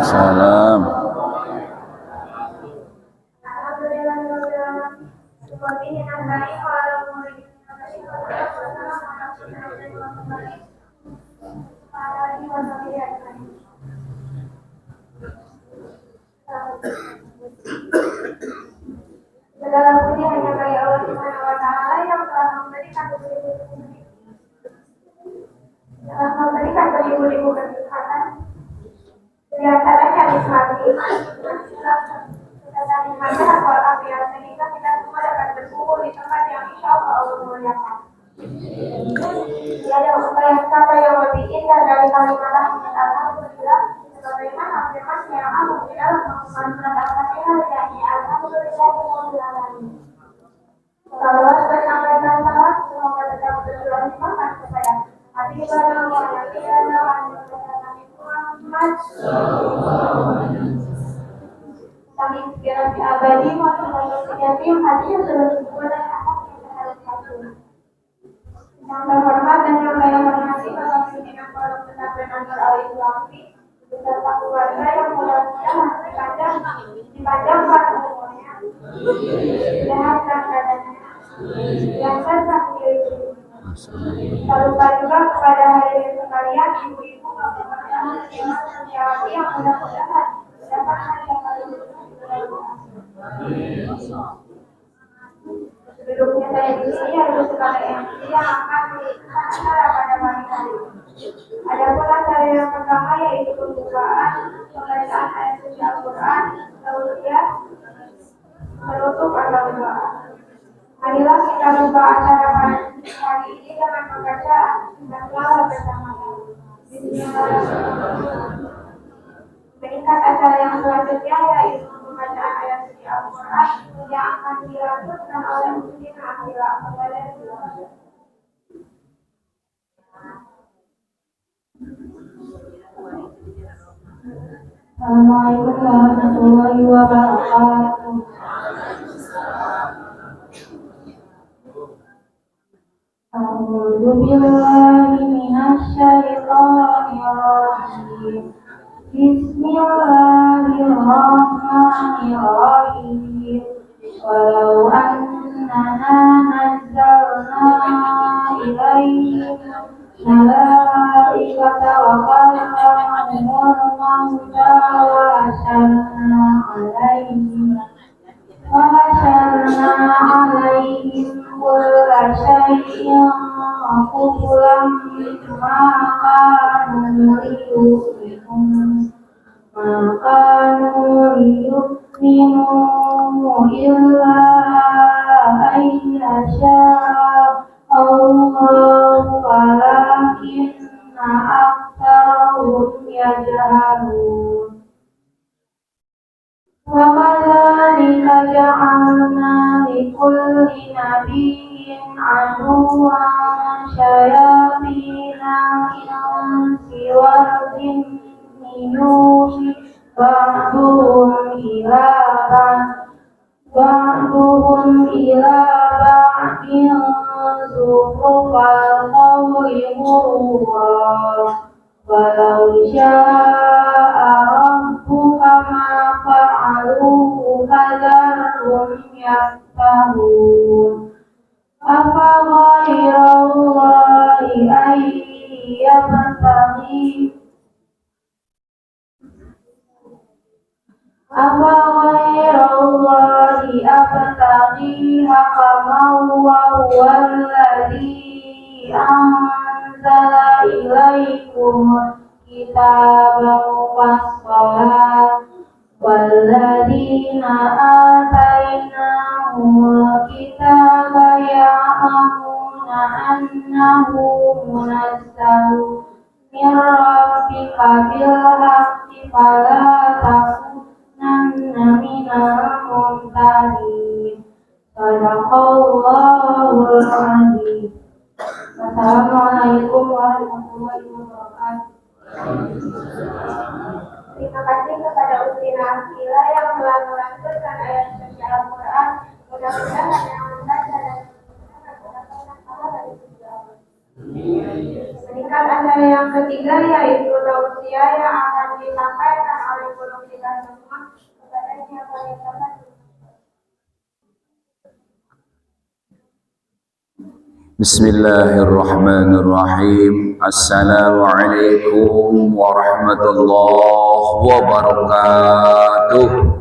Salam. Segala puji hanya bagi Allah Subhanahu wa Ta'ala yang telah memberikan beribu-ribu kenikmatan. Di antaranya nikmati kita nikmati akal afiat sehingga kita semua dapat berkumpul di tempat yang insya Allah muliakan. Tiada kata yang lebih indah dari kalimat alhamdulillah, sebagaimana firman yang Allah di dalam Al-Quran surat Al-Fatihah, yakni alhamdulillahirabbil alamin. Salawat bersampaikan salam semoga tetap berjuang semangat kepada hati ibadah Allah yang tidak ada Nabi Muhammad kami inspirasi abadi motivasi yatim hati yang sudah kepada anak yang harus satu. Yang terhormat dan yang saya hormati Bapak Pimpinan Pondok Pesantren Anwar Al-Islami beserta keluarga yang mudah-mudahan dipanjangkan umurnya, sehat dan badannya, yang serta diri. Tak lupa juga kepada hadirin sekalian, ibu-ibu, bapak-bapak, dan sejawati yang mudah-mudahan dapat hadiah kali ini. Duduknya saya di sini adalah sebagai MC yang akan mengikuti acara pada pagi hari. Adapun acara yang pertama yaitu pembukaan, pembacaan ayat suci Al-Quran, kemudian menutup atau doa. Marilah kita buka acara pagi ini dengan membaca basmalah bersama-sama. Bismillahirrahmanirrahim. Meningkat acara yang selanjutnya yaitu pembacaan ayat suci Al-Quran yang akan dilanjutkan oleh Muslim Akila. Assalamualaikum warahmatullahi wabarakatuh. A'udzu billahi minasy syaithanir rajim. Bismillahirrahmanirrahim. Walau annana nazzalna ilaihim malaikata wa kalamahumul mauta wa hasyarna alaihim kulla syai'in qubulan ma kanu liyu'minu illa ayyasha Allahu walakinna aktsarahum yajhalun. Wa kadzalika ja'alna likulli nabiyyin aduwwan syayatinal insi wal jinni yuhi ba'duhum ila ba'din zukhrufal qawli ghurura walau syaa rabbuka ma fa'aluhu fadharhum yaftahun. Afa ghairallahi abtaghi hakaman wa huwal ladzi anzala ilaikum kitaban fassalan walladzina atainahumul kitaba ya'lamuna annahu munazzalu min rabbika bil haqqi fala takunanna minal mumtarin. Sadaqallahul azim. Assalamualaikum warahmatullahi wabarakatuh. Terima kasih kepada Ustina Akila yang telah melanjutkan ayat suci Al-Quran. Mudah-mudahan yang membaca dan mendengar dari sisi Allah. Tingkat acara yang ketiga yaitu tausiah yang akan disampaikan oleh guru kita semua kepada siapa yang dapat. Bismillahirrahmanirrahim. Assalamualaikum warahmatullahi wabarakatuh.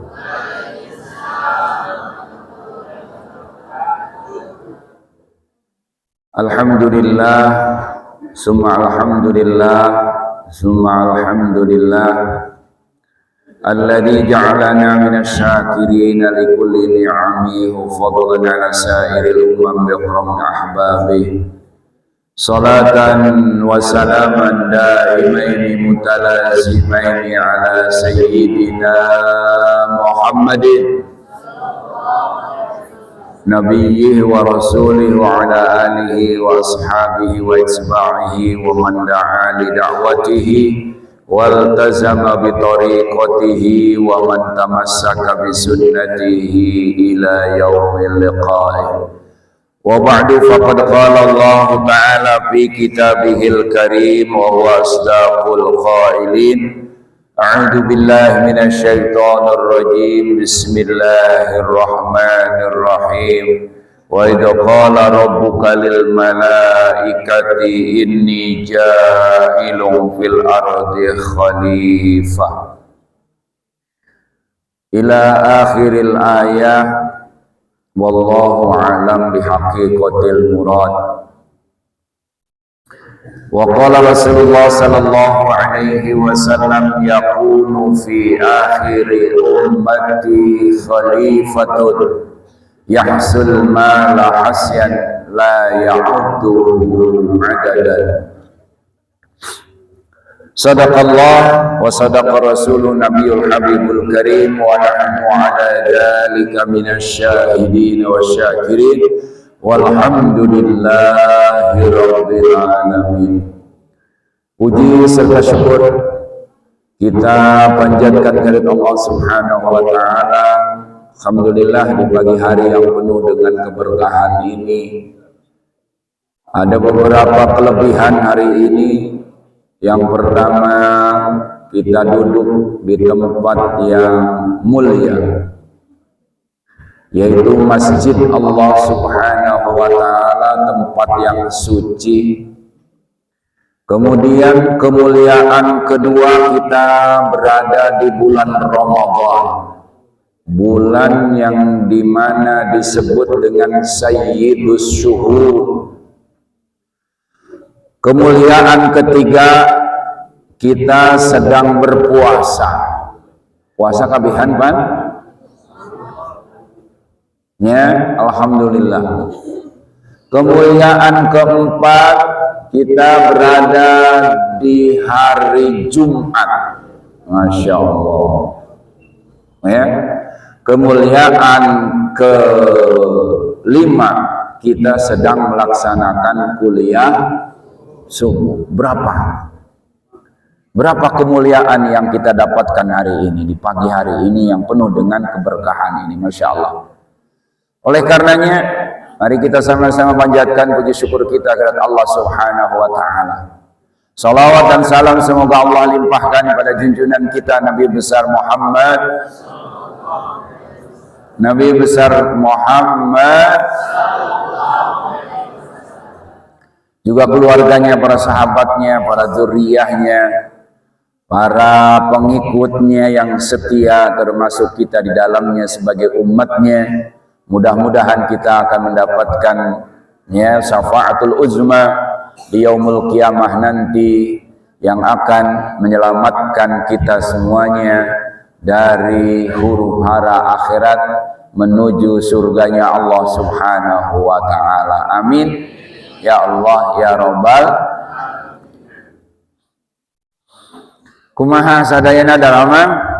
Alhamdulillah, summa alhamdulillah, summa alhamdulillah alladzi ja'alana minasy syakirin li kulli ni'amihi wa fadlan 'ala sa'iril umam bi karami ahbabihi. Salatan wa salaman daimaini mutalazimaini 'ala sayyidina Muhammadin nabiyyihi wa rasulihi wa ala alihi wa ashabihi wa isba'ihi wa man da'a li da'watihi wal tazama bi tariqatihi wa man tamassaka bi sunnatihi ila yaumil liqa'i. Wa ba'du faqad qala Allah ta'ala fi kitabihil karim wa huwa asdaqul qailin. A'udzu billahi minasy syaithanir rajim. Bismillahirrahmanirrahim. Wa idza qala rabbuka lil malaikati inni ja'ilun fil ardi khalifah ila akhiril ayah. Wallahu a'lam bihaqiqatil murad. Wa qala Rasulullah sallallahu alaihi wasallam yakunu fi akhiri ummati khalifatun yahsul ma la hasyan la ya'uddu adadan. Sadaqallah wa sadaqa rasulun nabiyul habibul karim wa nahnu ala dhalika minasy syahidin wa syakirin walhamdulillahi rabbil alamin. Puji serta syukur kita panjatkan kehadirat Allah Subhanahu wa taala. Alhamdulillah di pagi hari yang penuh dengan keberkahan ini ada beberapa kelebihan hari ini. Yang pertama, kita duduk di tempat yang mulia, yaitu Masjid Allah Subhanahu wa taala, tempat yang suci. Kemudian kemuliaan kedua, kita berada di bulan Ramadan, bulan yang dimana disebut dengan Sayyidus Syuhur. Kemuliaan ketiga, kita sedang berpuasa. Puasa kabihan pan? Ya, alhamdulillah. Kemuliaan keempat, kita berada di hari Jumat. Masya Allah. Ya. Kemuliaan kelima, kita sedang melaksanakan kuliah subuh. Berapa kemuliaan yang kita dapatkan hari ini, di pagi hari ini yang penuh dengan keberkahan ini, Masya Allah. Oleh karenanya, mari kita sama-sama panjatkan puji syukur kita kepada Allah Subhanahu wa ta'ala. Salawat dan salam semoga Allah limpahkan pada junjungan kita Nabi besar Muhammad, Nabi besar Muhammad, juga keluarganya, para sahabatnya, para zuriyahnya, para pengikutnya yang setia, termasuk kita di dalamnya sebagai umatnya. Mudah-mudahan kita akan mendapatkan syafaatul uzma di yaumul qiyamah nanti, yang akan menyelamatkan kita semuanya dari huru-hara akhirat menuju surganya Allah Subhanahu wa ta'ala. Amin ya Allah ya Rabbal. Kumaha sadayana dalaman?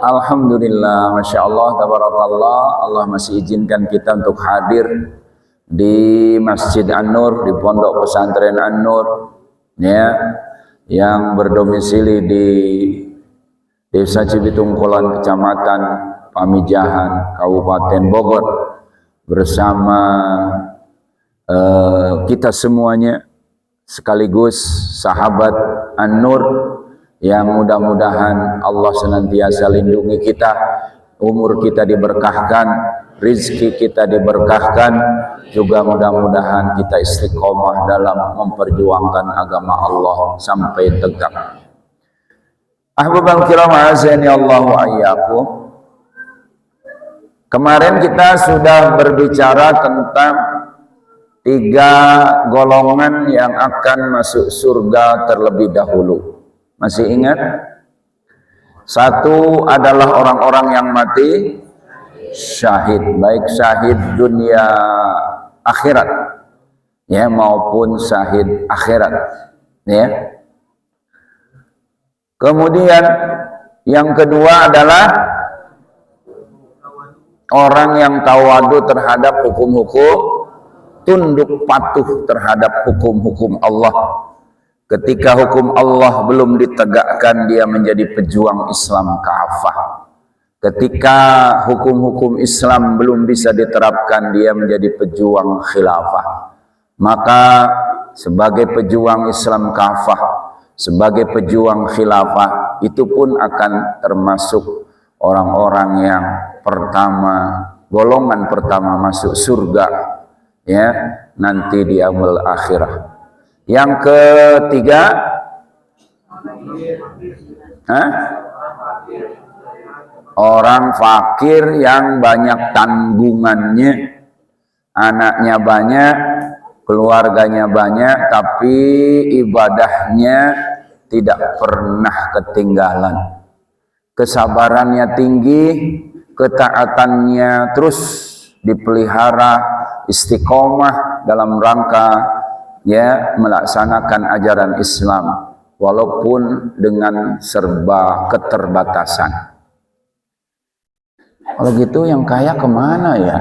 Alhamdulillah, Masya Allah, tabarakallah. Allah masih izinkan kita untuk hadir di Masjid An-Nur, di Pondok Pesantren An-Nur, ya, yang berdomisili di Desa Cibitung Kulon, Kecamatan Pamijahan, Kabupaten Bogor, bersama kita semuanya sekaligus sahabat An-Nur, yang mudah-mudahan Allah senantiasa lindungi kita, umur kita diberkahkan, rizki kita diberkahkan, juga mudah-mudahan kita istiqomah dalam memperjuangkan agama Allah sampai tegak. Ahbabal kiram azani Allah wa iyyakum. Kemarin kita sudah berbicara tentang 3 golongan yang akan masuk surga terlebih dahulu. Masih ingat? 1 adalah orang-orang yang mati syahid, baik syahid dunia akhirat ya maupun syahid akhirat ya. Kemudian yang kedua adalah orang yang tawadu terhadap hukum-hukum, tunduk patuh terhadap hukum-hukum Allah. Ketika hukum Allah belum ditegakkan, dia menjadi pejuang Islam kafah. Ketika hukum-hukum Islam belum bisa diterapkan, dia menjadi pejuang khilafah. Maka sebagai pejuang Islam kafah, sebagai pejuang khilafah, itu pun akan termasuk orang-orang yang pertama, golongan pertama masuk surga ya nanti di yaumul akhirah. Yang ketiga orang fakir yang banyak tanggungannya, anaknya banyak, keluarganya banyak, tapi ibadahnya tidak pernah ketinggalan, kesabarannya tinggi, ketaatannya terus dipelihara, istiqomah dalam rangka ya melaksanakan ajaran Islam walaupun dengan serba keterbatasan. Kalau gitu yang kaya kemana ya?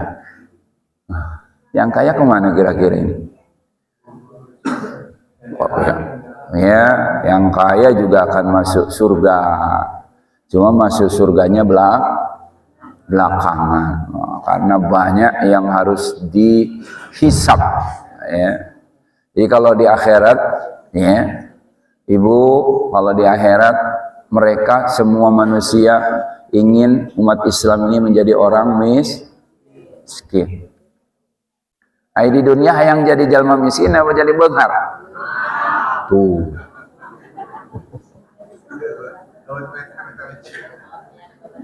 Yang kaya kemana kira-kira ini? Ya, yang kaya juga akan masuk surga. Cuma masuk surganya belakangan, karena banyak yang harus dihisab ya. Jadi kalau di akhirat ya Ibu, kalau di akhirat mereka semua manusia ingin umat Islam ini menjadi orang miskin. Di dunia hayang jadi jalma miskin apa jadi beunghar? Tuh.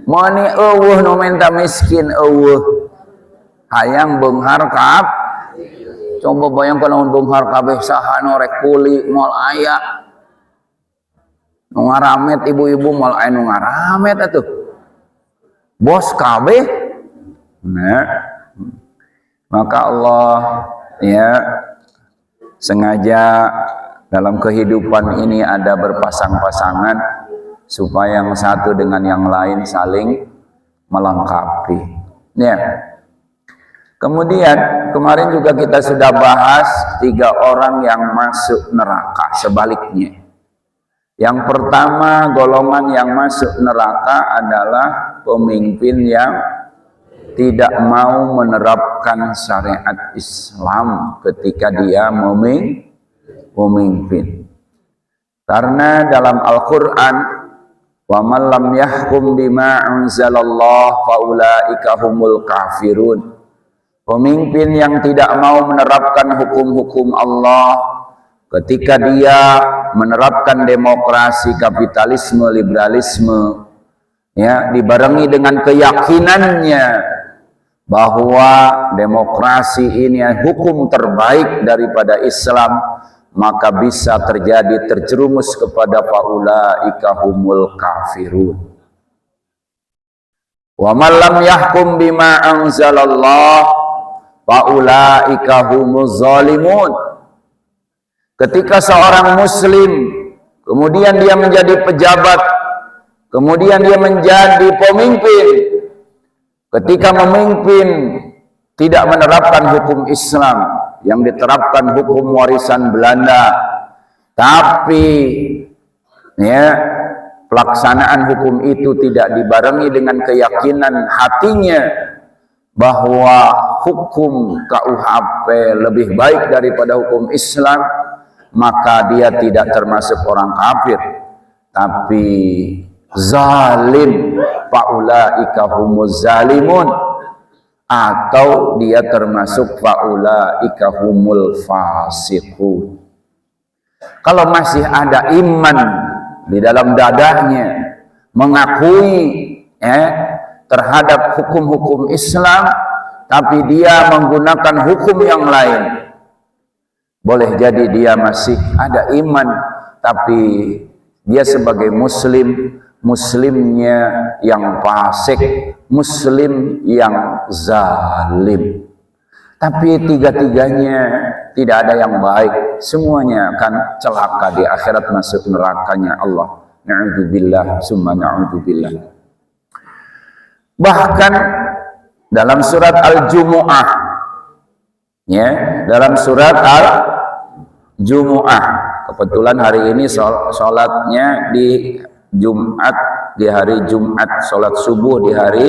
Mani eueuh nu menta miskin eueuh. Hayang beunghar kap. Coba bayangkan lamun beunghar kabeh saha nu rek kuli moal aya. Nu ngaramet ibu-ibu moal aya nu ngaramet atuh. Bos kabeh. Nah. Maka Allah ya sengaja dalam kehidupan ini ada berpasang-pasangan supaya yang satu dengan yang lain saling melengkapi. Ya. Kemudian kemarin juga kita sudah bahas 3 orang yang masuk neraka, sebaliknya. Yang pertama, golongan yang masuk neraka adalah pemimpin yang tidak mau menerapkan syariat Islam ketika dia memimpin. Karena dalam Al-Quran, wa man lam yahkum bima anzalallah faulaika humul kafirun. Pemimpin yang tidak mau menerapkan hukum-hukum Allah ketika dia menerapkan demokrasi, kapitalisme, liberalisme, ya dibarengi dengan keyakinannya bahwa demokrasi ini hukum terbaik daripada Islam, maka bisa terjadi terjerumus kepada faulaika humul kafirun. Wa man lam yahkum bima anzalallah faulaika humuz zalimun. Ketika seorang muslim kemudian dia menjadi pejabat, kemudian dia menjadi pemimpin, ketika memimpin tidak menerapkan hukum Islam, yang diterapkan hukum warisan Belanda, tapi ya pelaksanaan hukum itu tidak dibarengi dengan keyakinan hatinya bahwa hukum KUHP lebih baik daripada hukum Islam, maka dia tidak termasuk orang kafir, tapi zalim, faulaika humuz zalimun, atau dia termasuk faulaika humul fasiqun. Kalau masih ada iman di dalam dadanya, mengakui terhadap hukum-hukum Islam, tapi dia menggunakan hukum yang lain, boleh jadi dia masih ada iman, tapi dia sebagai muslim, muslimnya yang fasik, muslim yang zalim. Tapi tiga-tiganya tidak ada yang baik, semuanya akan celaka di akhirat, masuk nerakanya Allah. Na'udzubillah summa na'udzubillah. Bahkan dalam surat Al-Jumu'ah, ya, dalam surat Al-Jumu'ah, kebetulan hari ini sholatnya di Jumat, di hari Jumat, sholat subuh di hari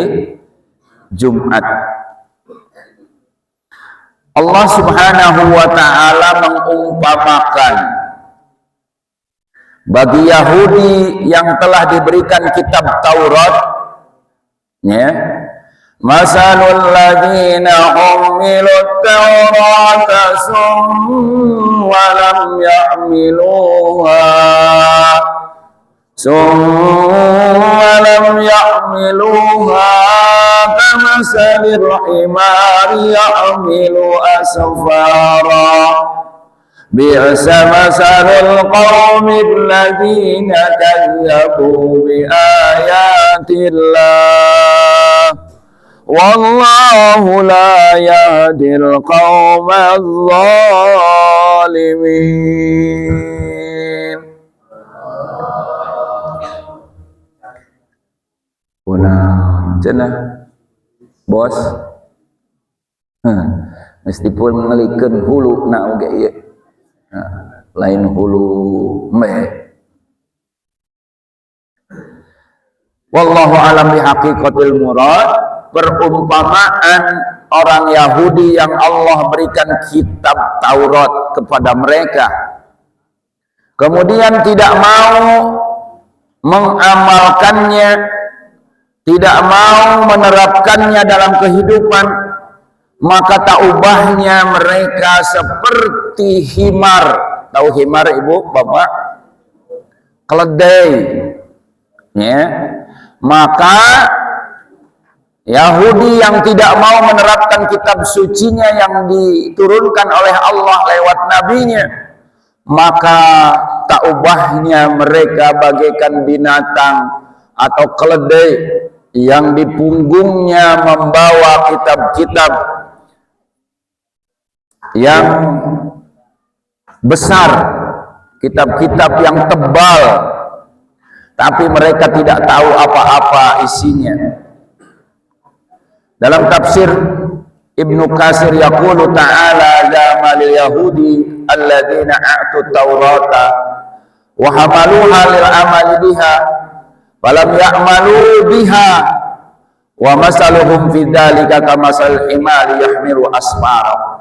Jumat. Allah Subhanahu wa ta'ala mengumpamakan bagi Yahudi yang telah diberikan kitab Taurat, ya, masalul ladzina humilut Taurata summa lam yahmiluha kamasalil himari yahmilu asfara bi'sa masalul qaumil ladzina kazzabu bi ayatillah wallahu la yahdil qaumadz zalimin. Punah cenah bos, meskipun ngelikeun hulu na oge ieu, lain hulu meh. Wallahu alam bihaqiqatil murad. Perumpamaan orang Yahudi yang Allah berikan kitab Taurat kepada mereka, kemudian tidak mau mengamalkannya, tidak mau menerapkannya dalam kehidupan, maka tak ubahnya mereka seperti himar. Tahu himar ibu bapak? Keledai, ya. Maka Yahudi yang tidak mau menerapkan kitab sucinya yang diturunkan oleh Allah lewat nabinya, maka tak ubahnya mereka bagaikan binatang atau keledai yang di punggungnya membawa kitab-kitab yang besar, kitab-kitab yang tebal, tapi mereka tidak tahu apa-apa isinya. Dalam tafsir Ibnu Katsir yaqulu ta'ala zamalil yahudi alladzina a'tu taurata wa hamaluha lil amali biha falam ya'malu biha wa masaluhum fi dzalika kamasal himari yahmilu asfara.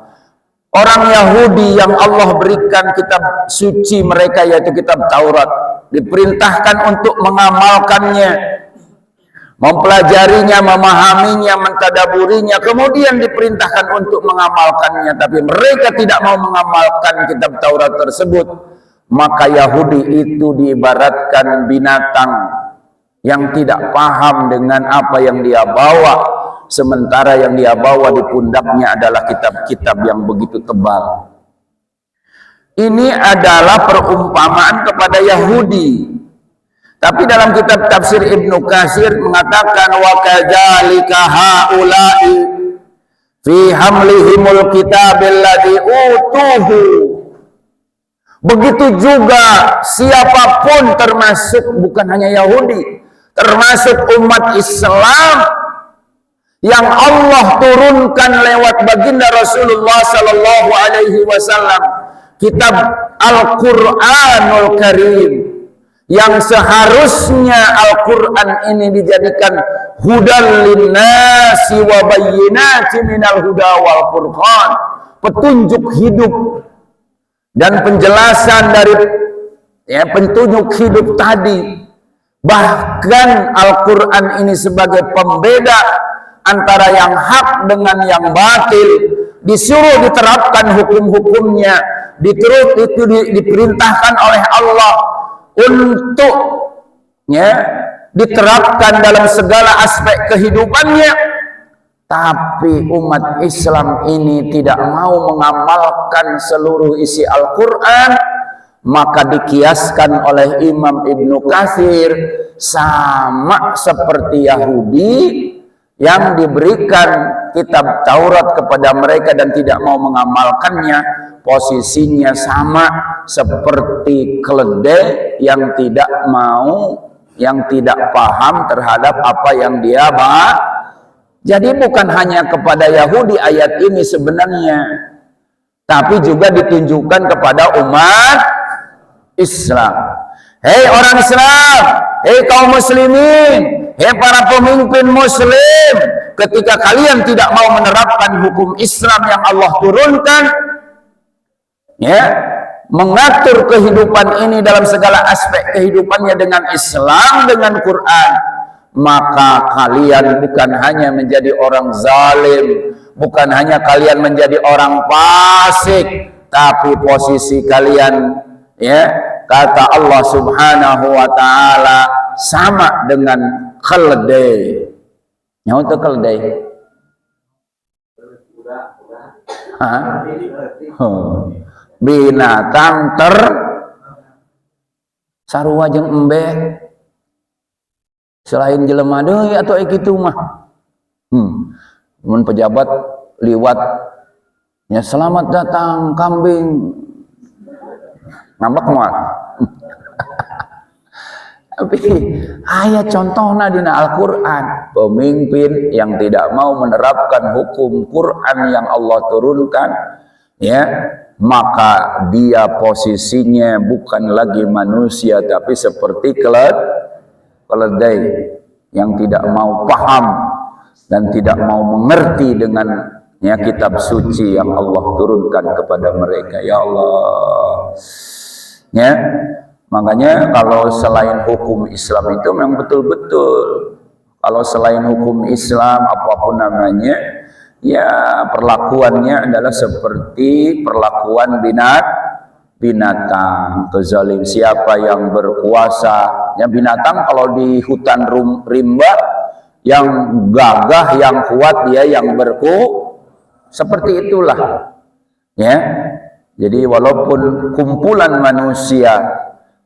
Orang Yahudi yang Allah berikan kitab suci mereka, yaitu kitab Taurat, diperintahkan untuk mengamalkannya, mempelajarinya, memahaminya, mentadaburinya, kemudian diperintahkan untuk mengamalkannya, tapi mereka tidak mau mengamalkan kitab Taurat tersebut. Maka Yahudi itu diibaratkan binatang yang tidak paham dengan apa yang dia bawa, sementara yang dia bawa di pundaknya adalah kitab-kitab yang begitu tebal. Ini adalah perumpamaan kepada Yahudi. Tapi dalam kitab tafsir Ibnu Katsir mengatakan wa kadzalika haula'i fi hamlihimul kitabil ladzi utuhu. Begitu juga siapapun, termasuk bukan hanya Yahudi, termasuk umat Islam yang Allah turunkan lewat baginda Rasulullah sallallahu alaihi wasallam, kitab Al-Qur'anul Karim, yang seharusnya Al-Quran ini dijadikan hudal linnasi wa bayyinati minal huda wal furqan, petunjuk hidup dan penjelasan dari petunjuk hidup tadi. Bahkan Al-Quran ini sebagai pembeda antara yang hak dengan yang batil, disuruh diterapkan hukum-hukumnya, diperintahkan oleh Allah untuk diterapkan dalam segala aspek kehidupannya. Tapi umat Islam ini tidak mau mengamalkan seluruh isi Al-Quran, maka dikiaskan oleh Imam Ibnu Katsir sama seperti Yahudi yang diberikan kitab Taurat kepada mereka dan tidak mau mengamalkannya. Posisinya sama seperti keledai yang tidak paham terhadap apa yang dia baca. Jadi bukan hanya kepada Yahudi ayat ini sebenarnya, tapi juga ditunjukkan kepada umat Islam. Hei orang Islam, hei kaum muslimin, hei para pemimpin muslim, ketika kalian tidak mau menerapkan hukum Islam yang Allah turunkan, mengatur kehidupan ini dalam segala aspek kehidupannya dengan Islam, dengan Quran, maka kalian bukan hanya menjadi orang zalim, bukan hanya kalian menjadi orang fasik, tapi posisi kalian, kata Allah Subhanahu wa taala, sama dengan keledai. Untuk keledai. Binatang sarua jeung embe. Selain jelema deui atuh kitu mah. Mun pejabat liwat selamat datang kambing. Ngambek moal. Tapi aya contohna dina Al-Qur'an, pemimpin yang tidak mau menerapkan hukum Quran yang Allah turunkan, maka dia posisinya bukan lagi manusia tapi seperti keledai yang tidak mau paham dan tidak mau mengerti dengan kitab suci yang Allah turunkan kepada mereka. Ya Allah, makanya kalau selain hukum Islam itu memang betul-betul, kalau selain hukum Islam apapun namanya, perlakuannya adalah seperti perlakuan binatang, kezalim. Siapa yang berkuasa, binatang kalau di hutan rimba, yang gagah, yang kuat, dia yang seperti itulah. Jadi walaupun kumpulan manusia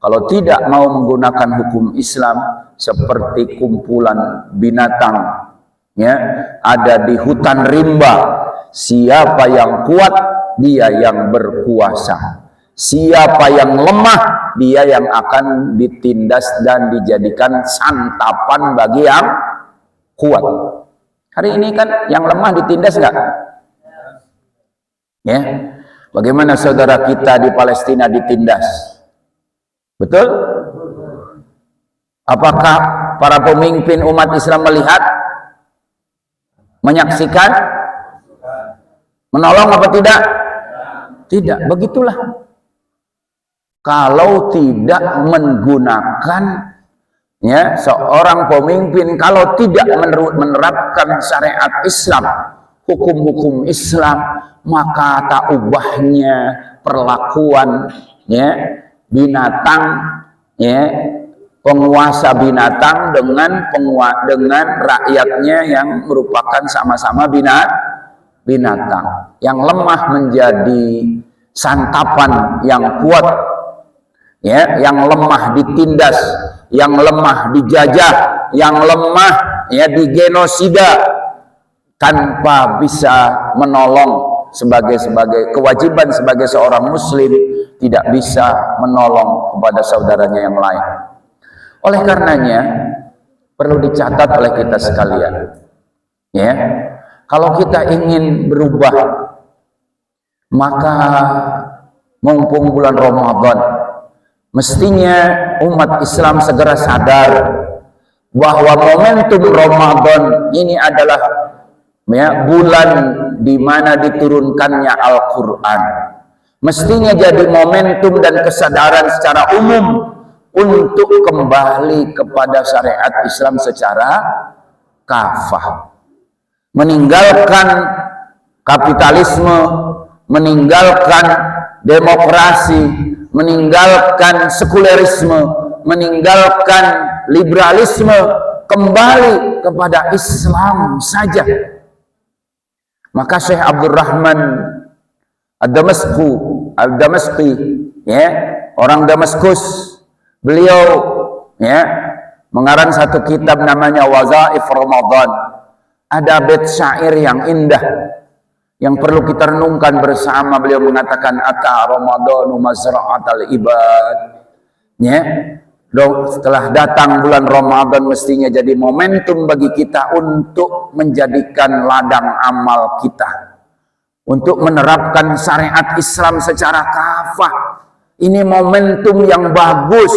kalau tidak mau menggunakan hukum Islam seperti kumpulan binatang, ada di hutan rimba, siapa yang kuat, dia yang berkuasa. Siapa yang lemah, dia yang akan ditindas dan dijadikan santapan bagi yang kuat. Hari ini kan yang lemah ditindas enggak? Bagaimana saudara kita di Palestina ditindas? Betul? Apakah para pemimpin umat Islam melihat, menyaksikan, menolong apa tidak? Tidak, begitulah. Kalau tidak menggunakan seorang pemimpin, kalau tidak menerapkan syariat Islam, hukum-hukum Islam, maka tak ubahnya perlakuan binatang, penguasa binatang dengan rakyatnya yang merupakan sama-sama binatang. Yang lemah menjadi santapan yang kuat, yang lemah ditindas, yang lemah dijajah, yang lemah digenosida tanpa bisa menolong sebagai kewajiban sebagai seorang muslim, tidak bisa menolong kepada saudaranya yang lain. Oleh karenanya perlu dicatat oleh kita sekalian, kalau kita ingin berubah, maka mumpung bulan Ramadan, mestinya umat Islam segera sadar bahwa momentum Ramadan ini adalah bulan di mana diturunkannya Al-Quran, mestinya jadi momentum dan kesadaran secara umum untuk kembali kepada syariat Islam secara kafah, meninggalkan kapitalisme, meninggalkan demokrasi, meninggalkan sekulerisme, meninggalkan liberalisme, kembali kepada Islam saja. Maka Syekh Abdurrahman Ad-Damashqi, ya, orang Damaskus, beliau ya mengarang satu kitab namanya Wazaif Ramadan. Ada bait syair yang indah yang perlu kita renungkan bersama. Beliau mengatakan, ata Ramadanu mazra'atal ibad, ya, setelah datang bulan Ramadan mestinya jadi momentum bagi kita untuk menjadikan ladang amal kita, untuk menerapkan syariat Islam secara kafah. Ini momentum yang bagus,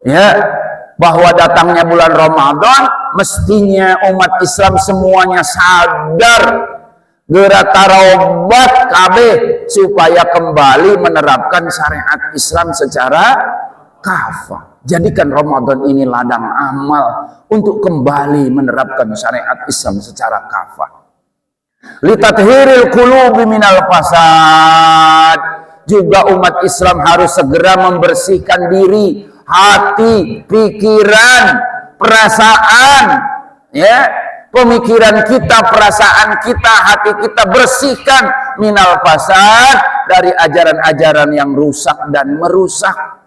ya, bahwa datangnya bulan Ramadan mestinya umat Islam semuanya sadar, gerak tarobat kabeh supaya kembali menerapkan syariat Islam secara kafah. Jadikan Ramadan ini ladang amal untuk kembali menerapkan syariat Islam secara kafah. Litathhiril qulubi minal fasad. Juga umat Islam harus segera membersihkan diri, hati, pikiran, perasaan, ya, pemikiran kita, perasaan kita, hati kita bersihkan minal fasad, dari ajaran-ajaran yang rusak dan merusak,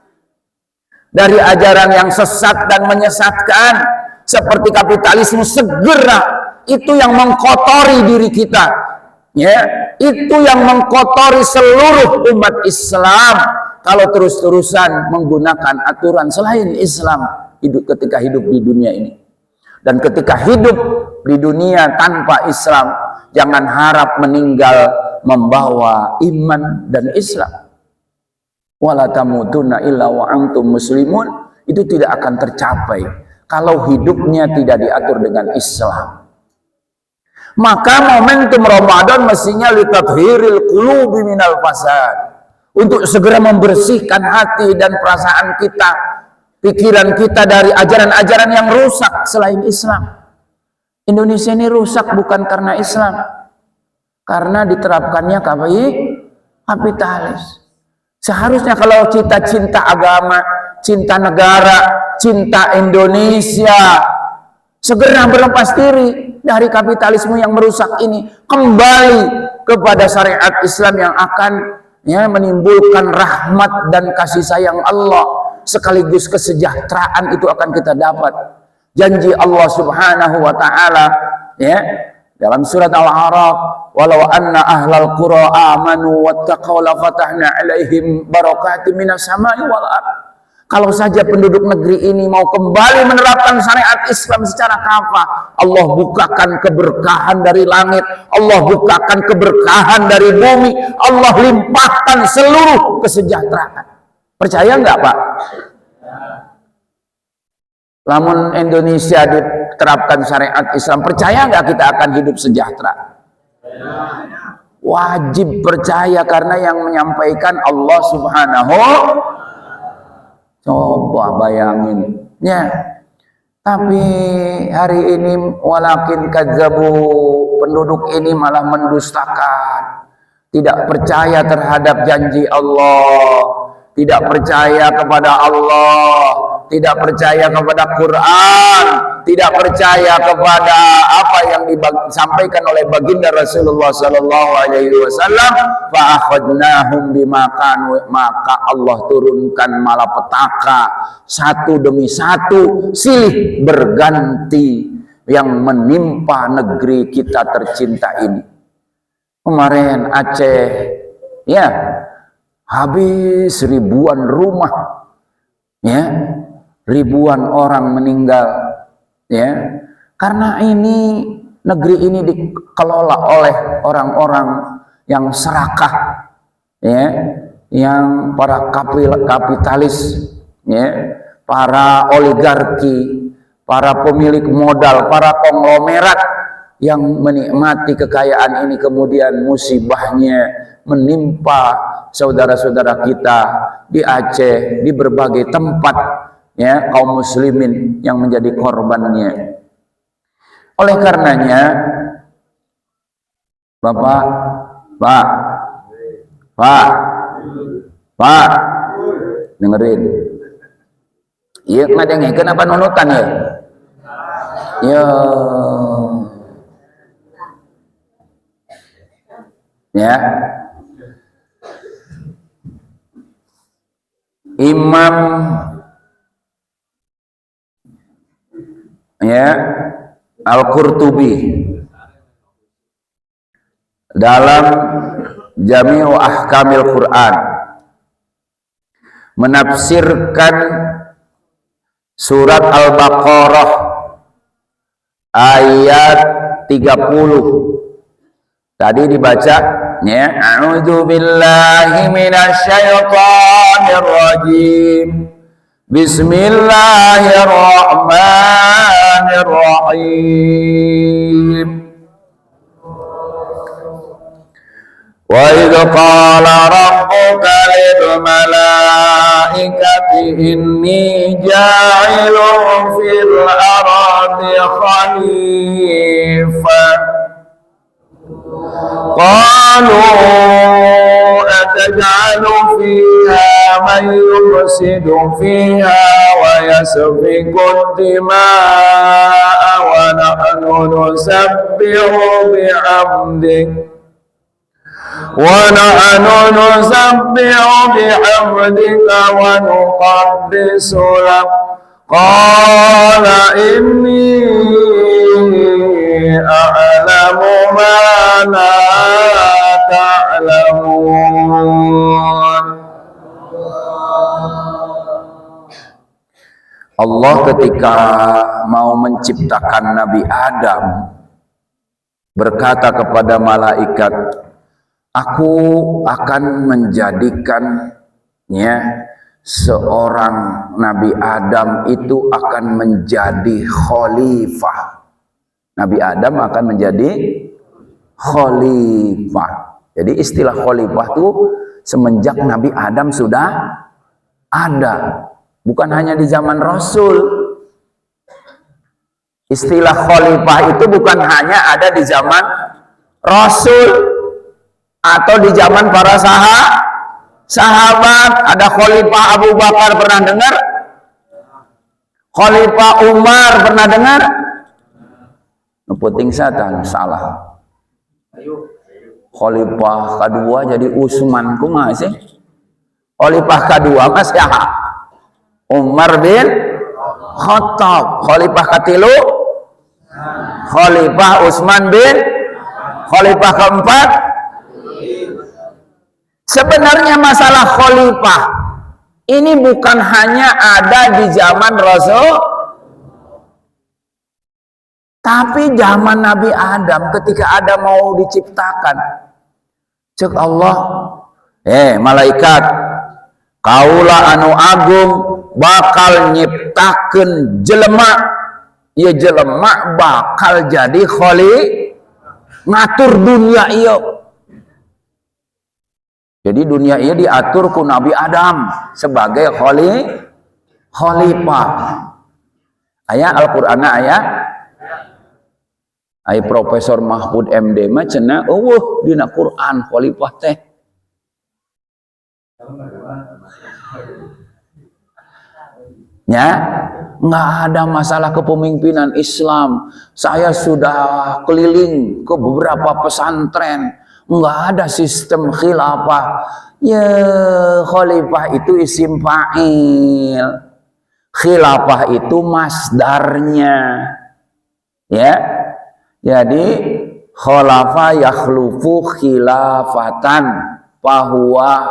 dari ajaran yang sesat dan menyesatkan seperti kapitalisme. Segera, itu yang mengkotori diri kita, ya, itu yang mengkotori seluruh umat Islam kalau terus-terusan menggunakan aturan selain Islam ketika hidup di dunia ini. Dan ketika hidup di dunia tanpa Islam, jangan harap meninggal membawa iman dan Islam. Wala tamutunna illa wa antum muslimun, itu tidak akan tercapai kalau hidupnya tidak diatur dengan Islam. Maka momentum Ramadan mestinya litathhiril qulubi minal fasad, untuk segera membersihkan hati dan perasaan kita, pikiran kita dari ajaran-ajaran yang rusak selain Islam. Indonesia ini rusak bukan karena Islam, karena diterapkannya kapitalis. Seharusnya kalau kita cinta agama, cinta negara, cinta Indonesia, segera berlepas diri dari kapitalisme yang merusak ini, kembali kepada syariat Islam yang akan, ya, menimbulkan rahmat dan kasih sayang Allah, sekaligus kesejahteraan itu akan kita dapat. Janji Allah Subhanahu wa taala, ya, dalam surat Al-A'raf, walau anna ahlal qura amanu wattaqaw la fatahna alaihim barakatim minas sama'i wal ardh. Kalau saja penduduk negeri ini mau kembali menerapkan syariat Islam secara kafah, Allah bukakan keberkahan dari langit, Allah bukakan keberkahan dari bumi, Allah limpahkan seluruh kesejahteraan. Percaya nggak, Pak? Lamun Indonesia diterapkan syariat Islam, percaya nggak kita akan hidup sejahtera? Wajib percaya, karena yang menyampaikan Allah Subhanahu. Coba bayangin, ya. Tapi hari ini walakin kadzabu, penduduk ini malah mendustakan, tidak percaya terhadap janji Allah, tidak percaya kepada Allah, tidak percaya kepada Quran, tidak percaya kepada apa yang disampaikan oleh baginda Rasulullah sallallahu alaihi wasallam. Fa akhadnahum bima kanu, maka Allah turunkan malapetaka satu demi satu, silih berganti yang menimpa negeri kita tercinta ini. Kemarin Aceh, ya, habis ribuan rumah, ya, ribuan orang meninggal, ya, karena ini negeri ini dikelola oleh orang-orang yang serakah, ya, yang para kapitalis, ya, para oligarki, para pemilik modal, para konglomerat yang menikmati kekayaan ini, kemudian musibahnya menimpa saudara-saudara kita di Aceh, di berbagai tempat, ya, kaum muslimin yang menjadi korbannya. Oleh karenanya, Bapak, Pak, dengerin. Iya, ngadengkeun apa nunutan ya? Ya. Imam Al-Qurtubi dalam Jami'u Ahkamil Quran menafsirkan surat Al-Baqarah ayat 30. Tadi dibaca, ya, a'udzu billahi minasyaitonir rajim. Bismillahirrahmanirrahim. Wa idh qala rabbuka lil malaikati inni ja'ilun fil ardi khalifah. Qalu ataj'alu fiha man yufsidu fiha wa yasfiku dima'a wa nahnu nusabbihu bihamdika wa nuqaddisu lak. Qala inni a'lamu ma la ta'lamun. Allah ketika mau menciptakan Nabi Adam berkata kepada malaikat, aku akan menjadikannya seorang Nabi Adam itu akan menjadi khalifah. Nabi Adam akan menjadi khalifah. Jadi istilah khalifah itu semenjak Nabi Adam sudah ada, bukan hanya di zaman Rasul. Istilah khalifah itu bukan hanya ada di zaman Rasul atau di zaman para sahabat. Ada khalifah Abu Bakar, pernah dengar? Khalifah Umar, pernah dengar? Puting setan, salah. Khalifah kedua jadi Utsman, kumaha sih? Khalifah kedua mas ya Umar bin Khattab. Khalifah katilu Khalifah Utsman bin. Khalifah keempat, sebenarnya masalah khalifah ini bukan hanya ada di zaman Rasul, tapi zaman Nabi Adam ketika Adam mau diciptakan. Cek Allah, malaikat, kaula anu agung bakal nyiptakeun jelema, ya jelema bakal jadi ngatur dunia ieu. Jadi dunia ini diatur ku Nabi Adam sebagai khalifah. Aya Al-Qur'an aya Profesor Mahfud MD mah cenah eueuh dina Quran khalifah teh. Ya, nggak ada masalah kepemimpinan Islam. Saya sudah keliling ke beberapa pesantren, nggak ada sistem khilafah. Ya, khalifah itu isim fa'il, khilafah itu masdarnya. Ya, jadi khalafa yakhlufu khilafatan fahuwa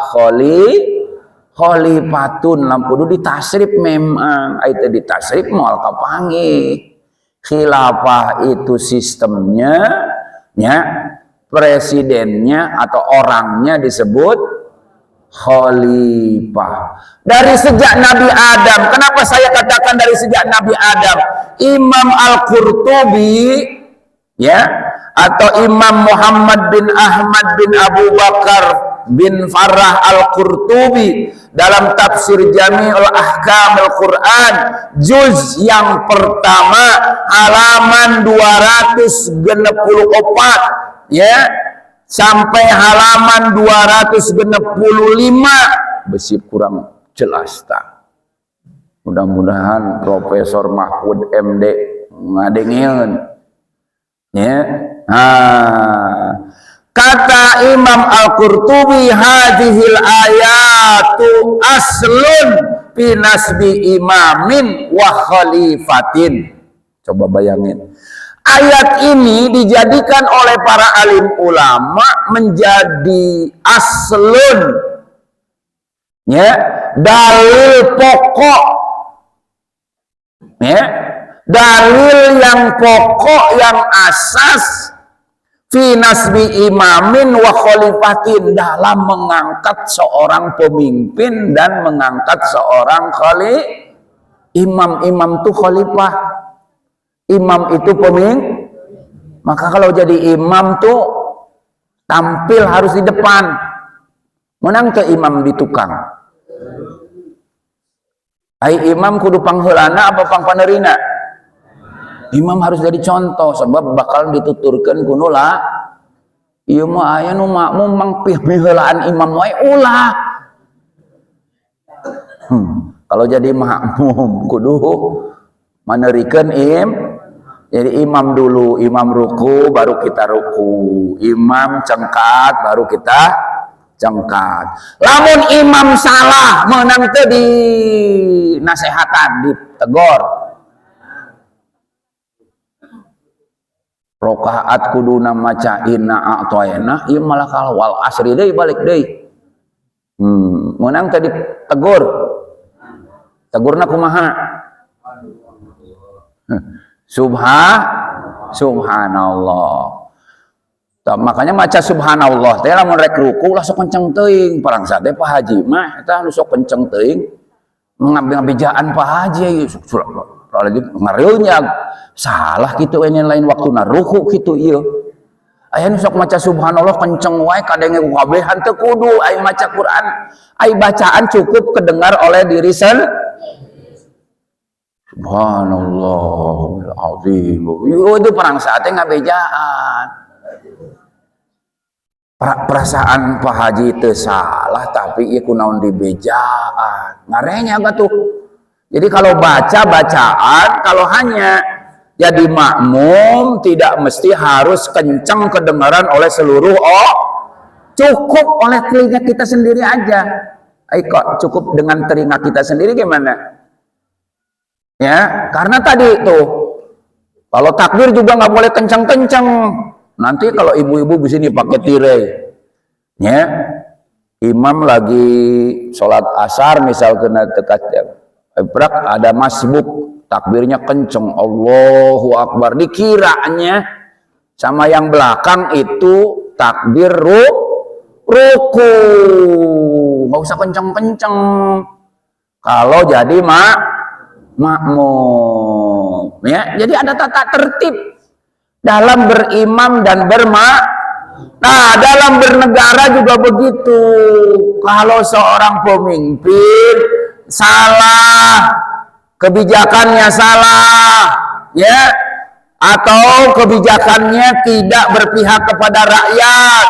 khalifatun. Lampudu ditasrif memang, itu ditasrif moal kapanggih. Khilafah itu sistemnya, ya, presidennya atau orangnya disebut khalifah. Dari sejak Nabi Adam, kenapa saya katakan dari sejak Nabi Adam? Imam Al-Qurtubi ya, atau Imam Muhammad bin Ahmad bin Abu Bakar bin Farrah Al-Qurtubi dalam tafsir Jami'ul Ahkam Al-Quran juz yang pertama halaman 264 ya sampai halaman 265 besi kurang jelas tak. Mudah-mudahan Profesor Mahfud MD ngadengin ya. Kata Imam Al-Qurtubi hadhil ayatu aslun fi nasbi imamin wa khalifatin. Coba bayangin. Ayat ini dijadikan oleh para alim ulama menjadi aslun ya, dalil pokok ya, dalil yang pokok yang asas fi nasbi imamin wa khalifatin dalam mengangkat seorang pemimpin dan mengangkat seorang imam itu khalifah, imam itu pemimpin. Maka kalau jadi imam tuh tampil harus di depan, menang ke imam di tukang. Ai imam kudu pangheulana apa pangpanerina? Imam harus jadi contoh sebab bakal dituturkan kuno lah. Ieu mah aya nu makmum mang piheulaan imam wae ulah. Kalau jadi makmum kudu manerikeun jadi imam dulu, imam ruku baru kita ruku, imam cengkat baru kita cengkat. Lamun imam salah meunang teu di nasehatan, ditegor. Rokaat kuduna maca inna a'toyna ieu malah kal wal asri deui balik deui. Meunang tadi tegur. Tegurna kumaha? Subhanallah. Makanya maca subhanallah teh lamun rek ruku lah sok kenceng teuing. Parangsa teh Pak Haji mah eta nu sok kenceng teuing. Ngabejaan Pak Haji lagi ngareunya salah gitu ini lain waktu ruku gitu ieu aya nu sok maca subhanallah kenceng wae kadenge ku kabehan teu kudu aya maca Quran aya bacaan cukup kedengar oleh diri subhanallahul azim itu perang saatnya ngabejaan perasaan Pak Haji teu salah tapi ieu kunaon dibejaan ngarenya gatuh. Jadi kalau baca bacaan, kalau hanya jadi makmum tidak mesti harus kencang kedengaran oleh seluruh cukup oleh telinga kita sendiri aja. Kok cukup dengan telinga kita sendiri gimana? Ya, karena tadi tuh kalau takbir juga nggak boleh kencang-kencang. Nanti kalau ibu-ibu di sini pakai tirai, ya, imam lagi sholat asar misal kena tekat ada masbuk takbirnya kenceng Allahu Akbar dikiranya sama yang belakang itu takbir ruku nggak usah kenceng-kenceng kalau jadi makmum ya. Jadi ada tata tertib dalam berimam dan nah dalam bernegara juga begitu. Kalau seorang pemimpin salah, kebijakannya salah, ya, atau kebijakannya tidak berpihak kepada rakyat,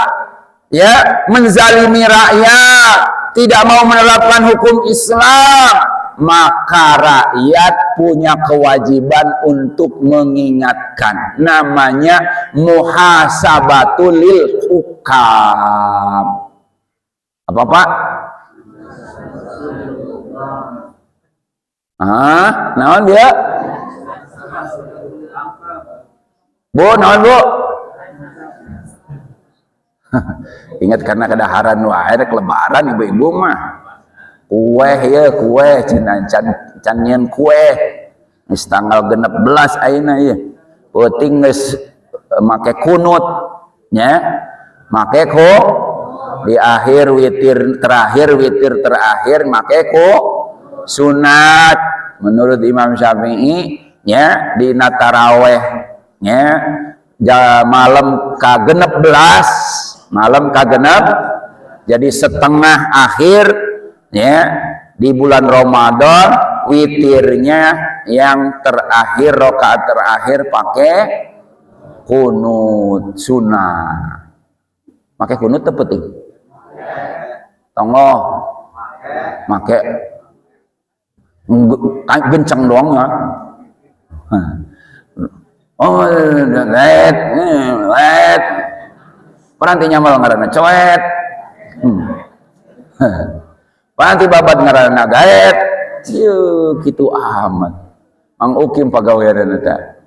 ya, menzalimi rakyat, tidak mau menerapkan hukum Islam, maka rakyat punya kewajiban untuk mengingatkan. Namanya muhasabatul lil hukam. Apa Pak? Naon dia? Bu, naon Bu? Ingat karena kedaharan wae rek lebaran ibu-ibu mah. Kue ya, kue can nyen kue. Geus tanggal 16 ayeuna ieu. Peuting geus make kunut nya. Make ku di akhir witir terakhir make ku sunat menurut Imam Syafi'i ya di taraweh ya malam kagenep, jadi setengah akhir ya di bulan Ramadan, witirnya yang terakhir, rakaat terakhir pakai kunut sunnah. Pakai kunut teu penting. Tonggo make genceng doang ya. Oh, let. Perantinya malah ngaranna coet. Panti babat ngaranna gaet. Yeuh, kitu amat. Mang Ukim pagawean eta.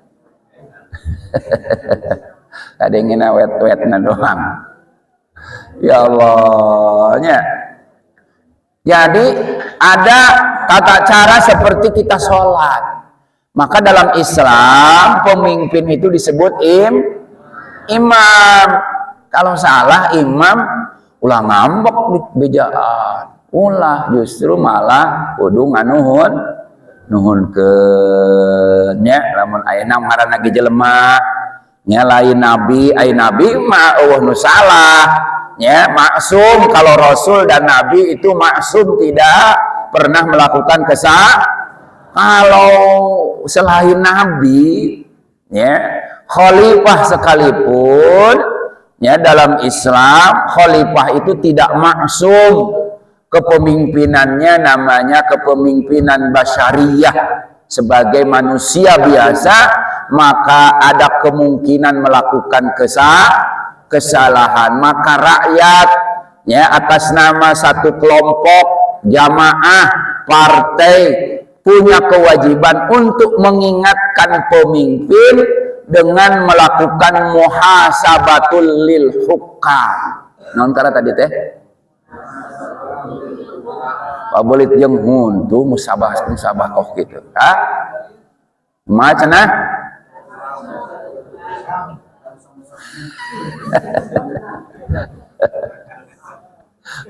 Kadengina wet-wetna doang. Ya Allah, nya. Jadi ada tata cara seperti kita sholat. Maka dalam Islam pemimpin itu disebut imam. Kalau salah imam ulah ngambek di bejaan. Ulah justru malah kudu nuhunkeun nya lamun ayeuna ngaranna ge jelema nya lain nabi, ai nabi mah eueuh nu salah nya maksum. Kalau rasul dan nabi itu maksum, tidak pernah melakukan kesalahan. Kalau selain nabi ya khalifah sekalipun ya dalam Islam khalifah itu tidak maksum. Kepemimpinannya namanya kepemimpinan basyariyah, sebagai manusia biasa maka ada kemungkinan melakukan kesalahan. Maka rakyat ya atas nama satu kelompok, jamaah, partai punya kewajiban untuk mengingatkan pemimpin dengan melakukan muhasabatul lil hukam. Naon kara tadi teh? Pabolit jeung huntu musabah kok gitu. Hah? Macana?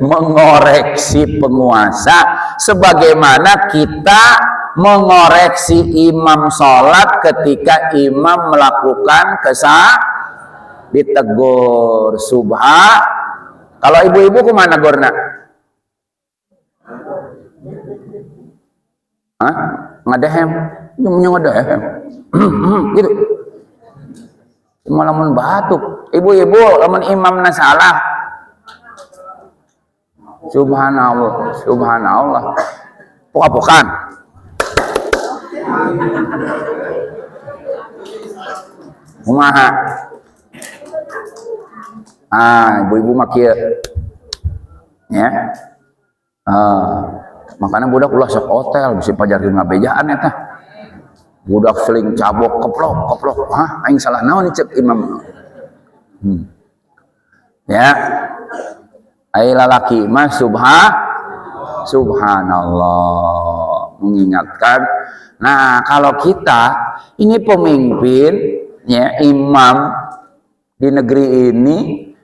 Mengoreksi penguasa sebagaimana kita mengoreksi imam sholat ketika imam melakukan kesalahan, ditegur subha. Kalau ibu-ibu kemana gorna? Hah? Ngadehem? Ngadehem gitu. Cuma lamun batuk. Ibu-ibu lamun imamna salah, subhanallah, subhanallah, pok-pokan. Kumaha? Ibu-ibu mah kieu. Ya. Makanya budak ulah sok hotel bisa pajarkeun ngabejaan eta. Budak seling cabok keplok. Hah, aing salah naon cek imam. Ya. Ai lalaki mah subhanallah, mengingatkan. Nah, kalau kita ini pemimpin ya, imam di negeri ini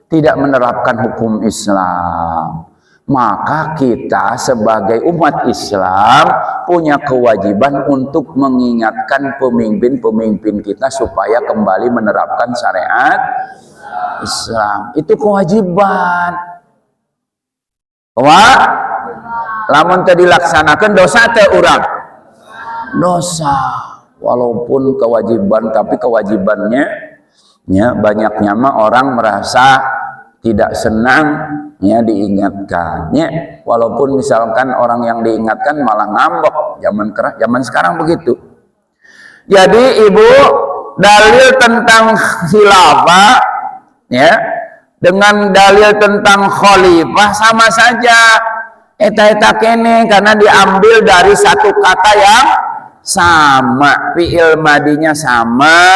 tidak menerapkan hukum Islam, maka kita sebagai umat Islam punya kewajiban untuk mengingatkan pemimpin-pemimpin kita supaya kembali menerapkan syariat Islam. Itu kewajiban. Wah, lamun teu dilaksanakeun dosa teh urang. Dosa. Walaupun kewajiban, tapi kewajibannya ya banyaknya mah orang merasa tidak senang ya diingatkan ya, walaupun misalkan orang yang diingatkan malah ngambek. Zaman sekarang begitu. Jadi ibu, dalil tentang khilafah ya dengan dalil tentang khalifah sama saja, eta kene, karena diambil dari satu kata yang sama, fi'il madinya sama,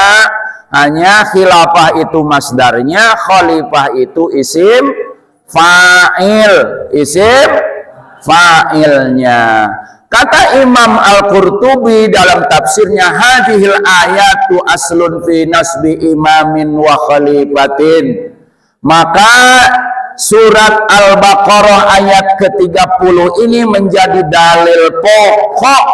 hanya khilafah itu masdarnya, khalifah itu isim fa'ilnya. Kata Imam Al-Qurtubi dalam tafsirnya, hadhil ayatu aslun fi nasbi imamin wa khalifatin. Maka surat Al-Baqarah ayat ke-30 ini menjadi dalil pokok,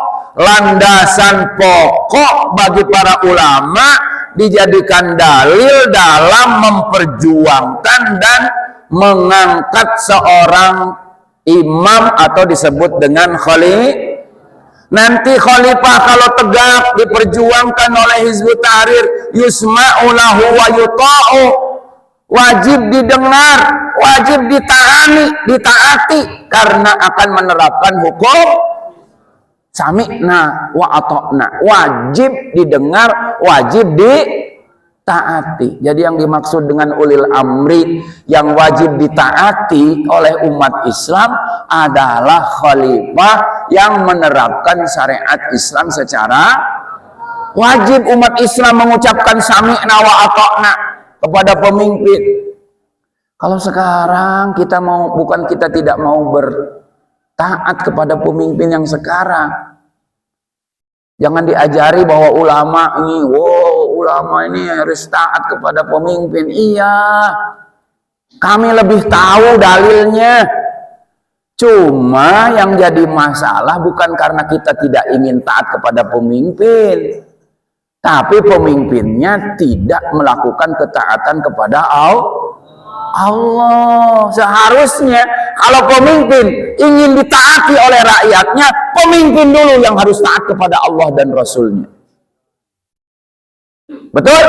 landasan pokok bagi para ulama dijadikan dalil dalam memperjuangkan dan mengangkat seorang imam atau disebut dengan khalifah. Nanti khalifah kalau tegak diperjuangkan oleh Hizbut Tahrir, yusma'u lahu wa yuta'u, wajib didengar, wajib ditaati karena akan menerapkan hukum sami'na wa ata'na, wajib didengar, wajib ditaati. Jadi yang dimaksud dengan ulil amri yang wajib ditaati oleh umat Islam adalah khalifah yang menerapkan syariat Islam secara wajib. Umat Islam mengucapkan sami'na wa ata'na kepada pemimpin. Kalau sekarang kita tidak mau bertaat kepada pemimpin yang sekarang. Jangan diajari bahwa ulama ini harus taat kepada pemimpin. Iya, kami lebih tahu dalilnya. Cuma yang jadi masalah bukan karena kita tidak ingin taat kepada pemimpin, tapi pemimpinnya tidak melakukan ketaatan kepada Allah. Seharusnya kalau pemimpin ingin ditaati oleh rakyatnya, pemimpin dulu yang harus taat kepada Allah dan Rasulnya. Betul?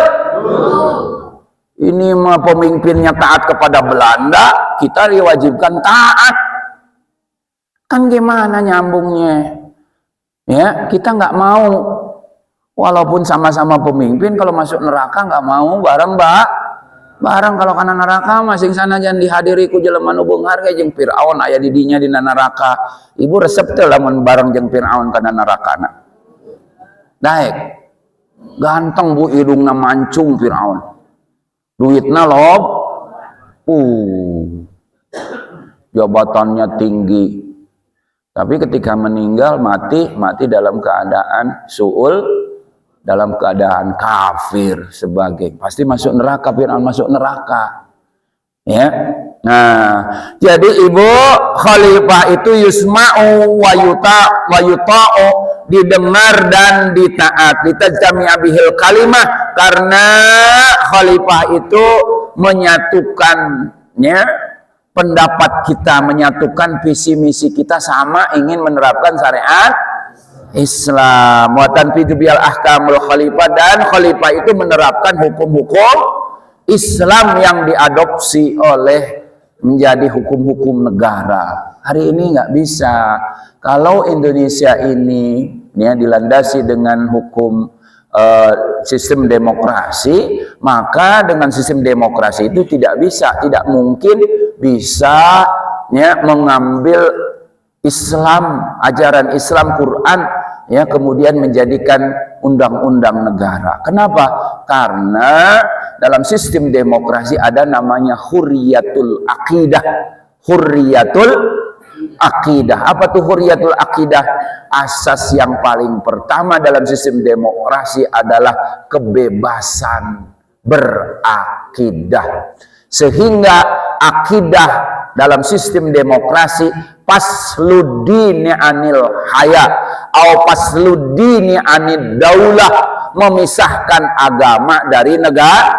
Ini mah pemimpinnya taat kepada Belanda, kita diwajibkan taat. Kan gimana nyambungnya? Ya, kita nggak mau, walaupun sama-sama pemimpin, kalau masuk neraka nggak mau bareng kalau kana neraka masing sana jangan dihadiri ku jelema nu beunghar ge jeung Firaun aya di dinya dina neraka. Ibu resep teh lamun bareng jeung Firaun kana nerakana. Daek. Ganteng Bu, hidungna mancung Firaun. Duitna lob. Jabatannya tinggi. Tapi ketika meninggal mati dalam keadaan su'ul, dalam keadaan kafir sebagai pasti masuk neraka. Fir'aun masuk neraka. Ya. Nah, jadi ibu khalifah itu yusma'u wa yuta'u, didengar dan ditaat. Litajtami'a bihil kalimah, karena khalifah itu menyatukannya pendapat kita, menyatukan visi misi kita sama ingin menerapkan syariat Islam. Wa tanfidu bil ahkamul khalifah, dan khalifah itu menerapkan hukum-hukum Islam yang diadopsi oleh menjadi hukum-hukum negara. Hari ini nggak bisa. Kalau Indonesia ini ya dilandasi dengan hukum sistem demokrasi, maka dengan sistem demokrasi itu tidak mungkin bisa ya mengambil Islam, ajaran Islam, Quran ya kemudian menjadikan undang-undang negara. Kenapa? Karena dalam sistem demokrasi ada namanya hurriyatul aqidah. Hurriyatul aqidah. Apa tuh hurriyatul aqidah? Asas yang paling pertama dalam sistem demokrasi adalah kebebasan berakidah. Sehingga akidah dalam sistem demokrasi pasludini anil haya atau pasludini anid daulah, memisahkan agama dari negara.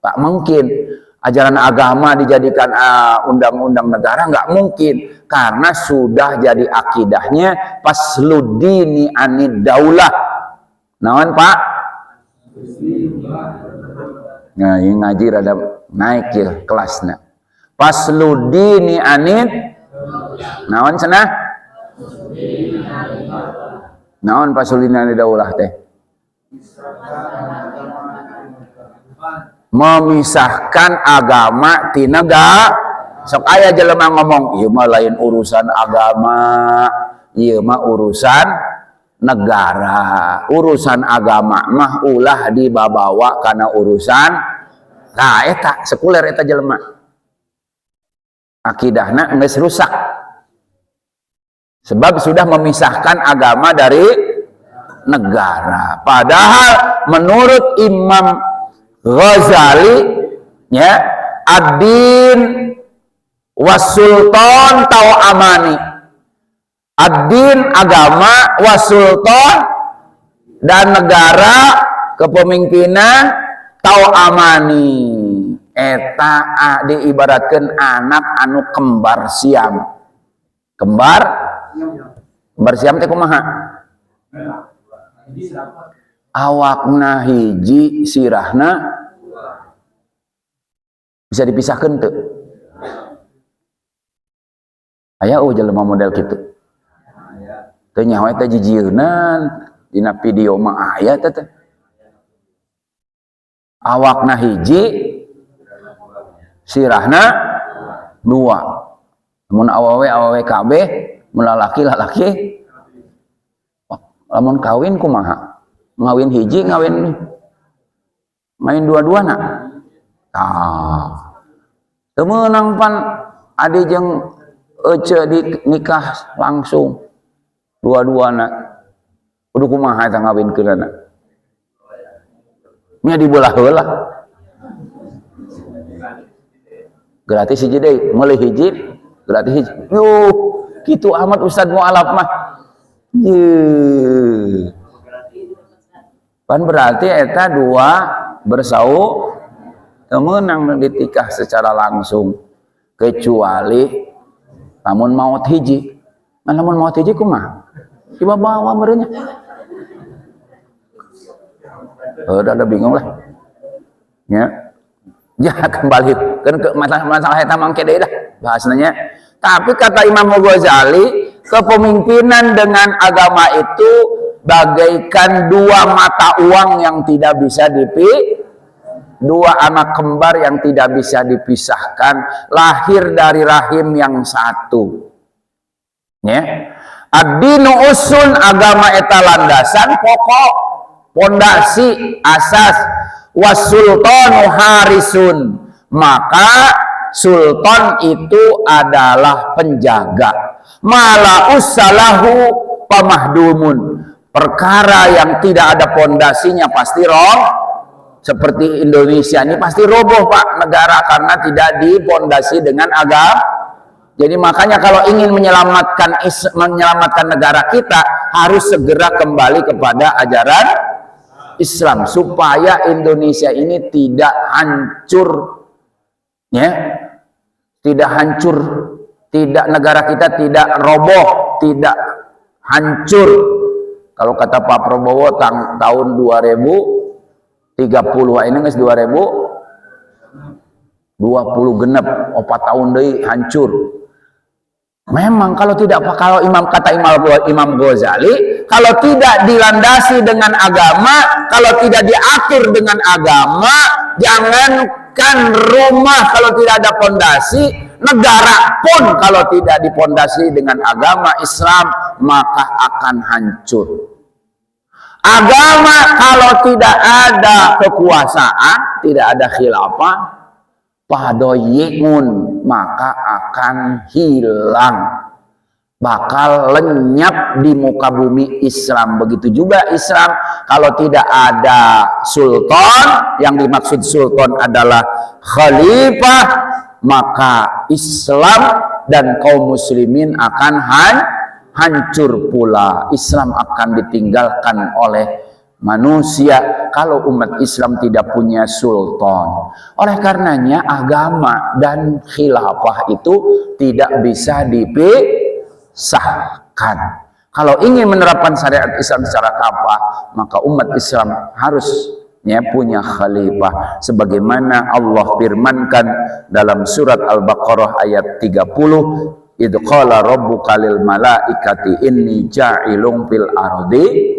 Tak mungkin ajaran agama dijadikan undang-undang negara, nggak mungkin, karena sudah jadi akidahnya pasludini anid daulah. Naon Pak? Nah, ini ngaji rada naik ya kelasnya. Pasludini anid naon cenah? Naon pasludini anid daulah teh? Memisahkan agama ti negara. Sok aya jelema ngomong, ieu mah lain urusan agama, ieu mah urusan negara. Urusan agama mah ulah dibawa kana urusan. Nah, eta sekuler eta jelema. Akidahna geus rusak. Sebab sudah memisahkan agama dari negara. Padahal menurut Imam Ghazali ya, ad-din was-sultan tau amani. Ad-din agama, was-sultan dan negara kepemimpinan tau amani eta diibaratkan anak anu kembar siam. Kembar siam teh kumaha? Awakna hiji sirahna bisa dipisahkan tuh. Aya jelema model kitu. Teu nyawa eta jijieunnan dina video mah aya teh. Awakna hiji sirahna dua. Mun awewe kabeh, mun lalaki lamun kawin kumaha? Ngawin hiji, ngawin main dua-duana. Teu meunang pan adi jeung ece di nikah langsung dua-duana. Kudu kumaha eta ngawinkeunana? Nya dibelah heula. Gratis hiji deui, meulih hiji, gratis hiji. Yuh, kitu amat Ustad mualaf mah. Yeuh. Pan berarti eta dua bersau temenang ditikah secara langsung, kecuali lamun maut hiji. Lamun maut hiji kumaha? Coba bawa merenya. Udah bingung lah. Ya. Ya kembali kan ke masalah eta mangke deui dah bahasanya. Tapi kata Imam Ghazali, kepemimpinan dengan agama itu bagaikan dua mata uang yang tidak bisa dua anak kembar yang tidak bisa dipisahkan, lahir dari rahim yang satu. Ya. Ad-dinu usun, agama eta landasan pokok, pondasi, asas. Wasultanu harisun, maka sultan itu adalah penjaga. Mala usalahu pamahdumun, perkara yang tidak ada pondasinya pasti roh. Seperti Indonesia ini pasti roboh Pak negara karena tidak dipondasi dengan agama. Jadi makanya kalau ingin menyelamatkan negara kita harus segera kembali kepada ajaran Islam supaya Indonesia ini tidak hancur, ya, tidak hancur, tidak negara kita tidak roboh, tidak hancur. Kalau kata Pak Prabowo tahun 2030 ini guys 2020 genep 4 tahun deui hancur. Memang kalau kata Imam Ghazali, kalau tidak dilandasi dengan agama, kalau tidak diatur dengan agama, jangankan rumah kalau tidak ada pondasi, negara pun kalau tidak dipondasi dengan agama Islam maka akan hancur. Agama kalau tidak ada kekuasaan, tidak ada khilafah, padoyimun, maka akan hilang, bakal lenyap di muka bumi Islam. Begitu juga Islam kalau tidak ada sultan, yang dimaksud sultan adalah khalifah, maka Islam dan kaum muslimin akan hancur pula. Islam akan ditinggalkan oleh manusia kalau umat Islam tidak punya sultan. Oleh karenanya agama dan khilafah itu tidak bisa dipisahkan. Kalau ingin menerapkan syariat Islam secara kafah, maka umat Islam harus punya khalifah sebagaimana Allah firmankan dalam surat Al-Baqarah ayat 30, idz qala rabbuka lil malaikati inni ja'ilun fil ardi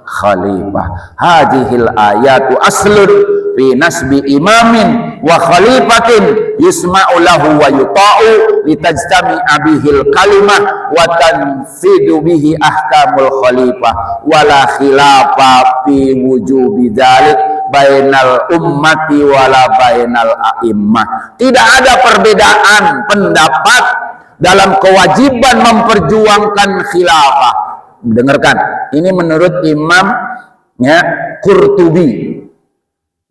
khalifah. Hadhil ayatu aslun fi nasbi imamin wa khalifatin yusma'u lahu wa yuta'u litajtami'a bihil kalimah wa tanfidu bihi ahkamul khalifah wala khilafa fi wujubi dzalik bainal ummati wala bainal a'immah. Tidak ada perbedaan pendapat dalam kewajiban memperjuangkan khilafah. Dengarkan, ini menurut Imam Qurtubi,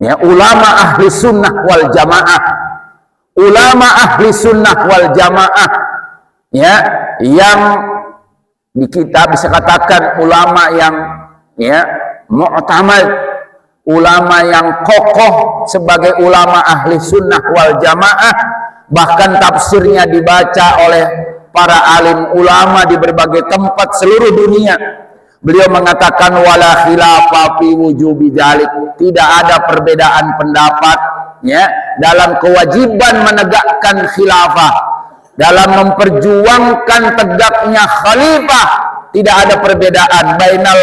ulama ahli sunnah wal jamaah, ulama ahli sunnah wal jamaah, yang di kita bisa katakan ulama yang mu'tamad, ulama yang kokoh sebagai ulama ahli sunnah wal jamaah, bahkan tafsirnya dibaca oleh para alim ulama di berbagai tempat seluruh dunia. Beliau mengatakan wala khilafa fi wujubi dzalik, tidak ada perbedaan pendapat ya dalam kewajiban menegakkan khilafah, dalam memperjuangkan tegaknya khalifah. Tidak ada perbedaan bainal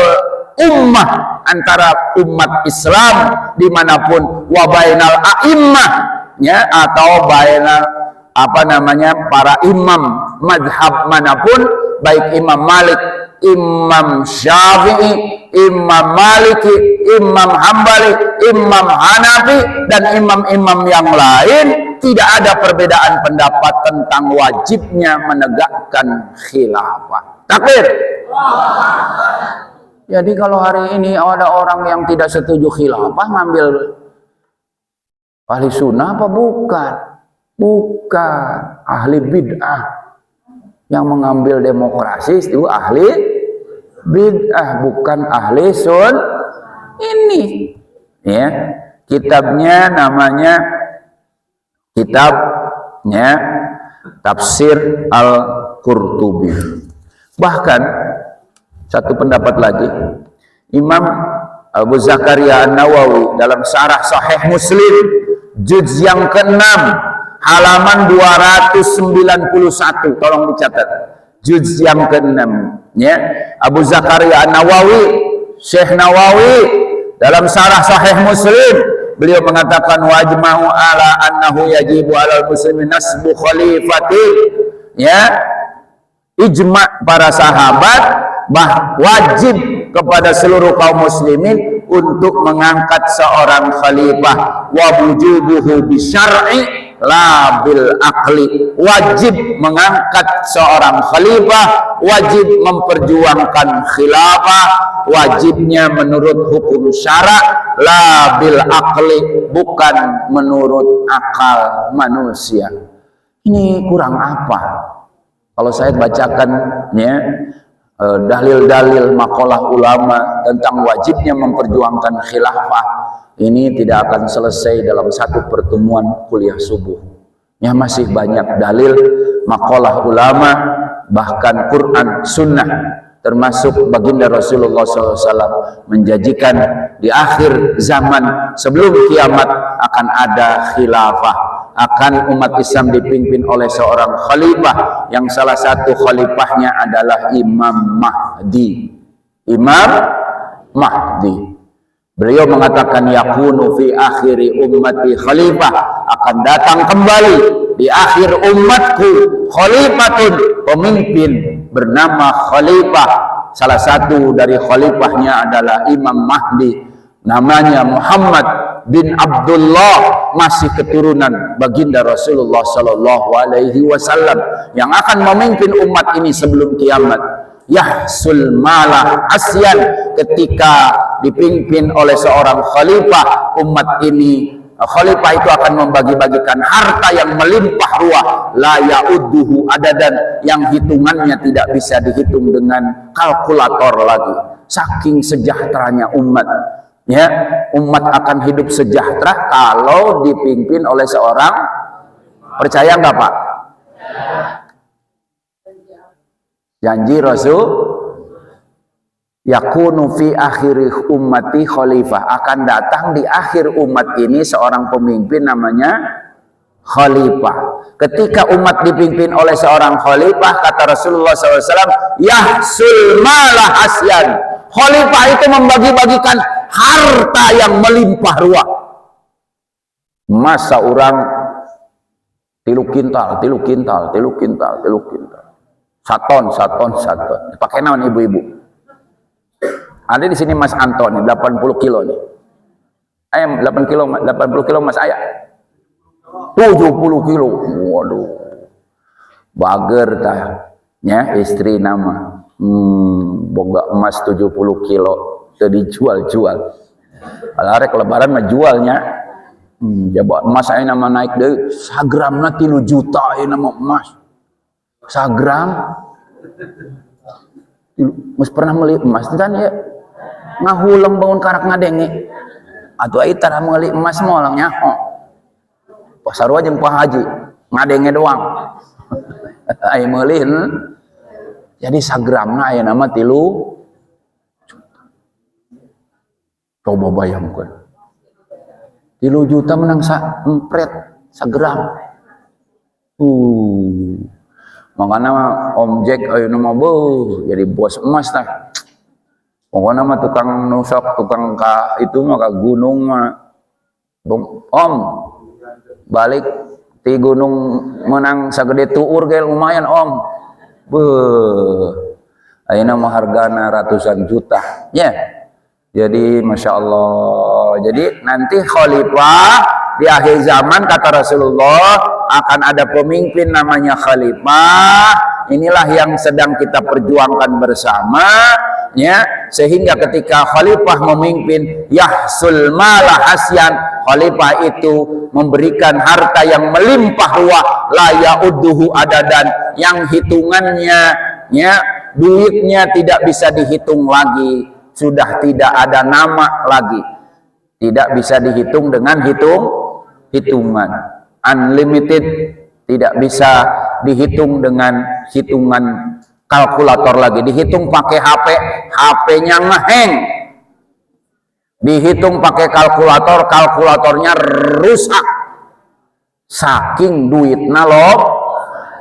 ummah, antara umat Islam dimanapun, wa bainal a'immah ya, atau bainal para imam madhab manapun, baik Imam Malik, Imam Syafi'i, Imam Maliki, Imam Hambali, Imam Hanafi, dan imam-imam yang lain. Tidak ada perbedaan pendapat tentang wajibnya menegakkan khilafah. Takbir. Jadi kalau hari ini ada orang yang tidak setuju khilafah, ngambil ahli sunnah apa bukan? Bukan. Ahli bid'ah. Yang mengambil demokrasi itu ahli bid'ah, bukan ahli sun. Ini ya, kitabnya namanya kitabnya Tafsir Al-Qurtubi. Bahkan satu pendapat lagi, Imam Abu Zakaria An-Nawawi dalam Syarah Sahih Muslim juz yang ke-6 halaman 291, tolong dicatat, juz yang ke-6 ya. Abu Zakaria An-Nawawi, Syekh Nawawi dalam Syarah Sahih Muslim, beliau mengatakan wajma'u ala annahu yajibu alal muslimin nasbu khalifati, ya, ijma' para sahabat wajib kepada seluruh kaum muslimin untuk mengangkat seorang khalifah, wa wujubuhu bisyar'i la bil aqli, wajib mengangkat seorang khalifah, wajib memperjuangkan khilafah, wajibnya menurut hukum syara, la bil aqli, bukan menurut akal manusia. Ini kurang apa? Kalau saya bacakan ya dalil-dalil makalah ulama tentang wajibnya memperjuangkan khilafah, ini tidak akan selesai dalam satu pertemuan kuliah subuh. Ya, masih banyak dalil makalah ulama, bahkan Quran, Sunnah, termasuk baginda Rasulullah SAW menjanjikan di akhir zaman sebelum kiamat akan ada khilafah, akan umat Islam dipimpin oleh seorang khalifah yang salah satu khalifahnya adalah Imam Mahdi. Imam Mahdi. Beliau mengatakan yakunu fi akhiri ummati khalifah, akan datang kembali di akhir umatku khalifatun, pemimpin bernama khalifah. Salah satu dari khalifahnya adalah Imam Mahdi, namanya Muhammad bin Abdullah, masih keturunan baginda Rasulullah Sallallahu Alaihi Wasallam, yang akan memimpin umat ini sebelum kiamat. Yahsul malah asyan, ketika dipimpin oleh seorang khalifah, umat ini, khalifah itu akan membagi-bagikan harta yang melimpah ruah, la ya'udduhu adadan, yang hitungannya tidak bisa dihitung dengan kalkulator lagi. Saking sejahteranya umat. Ya, umat akan hidup sejahtera kalau dipimpin oleh seorang, percaya nggak Pak? Janji Rasul, yakunu fi akhiri ummati khalifah, akan datang di akhir umat ini seorang pemimpin namanya khalifah. Ketika umat dipimpin oleh seorang khalifah, kata Rasulullah SAW, yahsul malah asyan, khalifah itu membagi-bagikan harta yang melimpah ruah. Masa orang tilu kintal, saton. Pakai naon ibu-ibu? Ada di sini Mas Anton, 80 kilo nih. Ayam 80 kilo Mas ayah. 70 kilo. Waduh. Bager tah. Ya, istri nama. Boga emas 70 kilo. Jadi jual-jual. Alarek lebaran mah jualnya. Jaba emas aya nama naik deui. Sagramna 3 juta aya nama emas. Sagram. Mas pernah beli emas kan ya? ngahulang bangun karak ngadenge atuh ai tara meuli emas molang nyaho pasarua jeung Pak Haji ngadenge doang ai meuli jadi sagramna aya nama 3 coba bayangkan 3 juta menang empret sagram makanya Om Jack ayeuna mah jadi bos emas tah. Pokoknya mah tukang nusok, tukang itu mah ke gunung mah. Om, balik di gunung menang sagede tuur ge lumayan Om. Ayeuna mah hargana ratusan juta. Ya. Jadi Masya Allah. Jadi nanti khalifah di akhir zaman kata Rasulullah akan ada pemimpin namanya khalifah. Inilah yang sedang kita perjuangkan bersama, ya, sehingga ketika khalifah memimpin yahsul mala hasyan, khalifah itu memberikan harta yang melimpah ruah, la ya'udduhu adadan, yang hitungannya, ya, duitnya tidak bisa dihitung lagi, sudah tidak ada nama lagi, tidak bisa dihitung dengan hitungan unlimited, tidak bisa dihitung dengan hitungan kalkulator lagi, dihitung pakai HP, HP-nya ngeheng, dihitung pakai kalkulator, kalkulatornya rusak, saking duitna loh,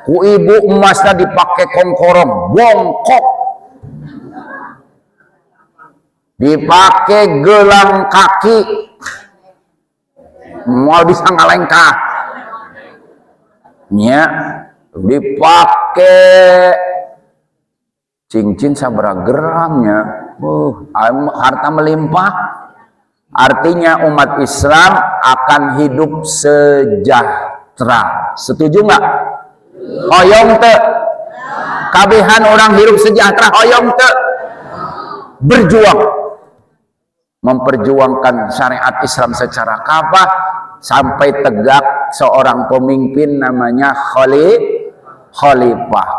ku ibu emasnya dipakai kongkorong, bongkok, dipakai gelang kaki, mau bisa ngalengkah, nya dipakai cincin sabaraha gramnya, harta melimpah. Artinya umat Islam akan hidup sejahtera. Setuju nggak? Hoyong teu? Kabehan orang hidup sejahtera hoyong teu? Berjuang, memperjuangkan syariat Islam secara kafah sampai tegak seorang pemimpin namanya khalifah.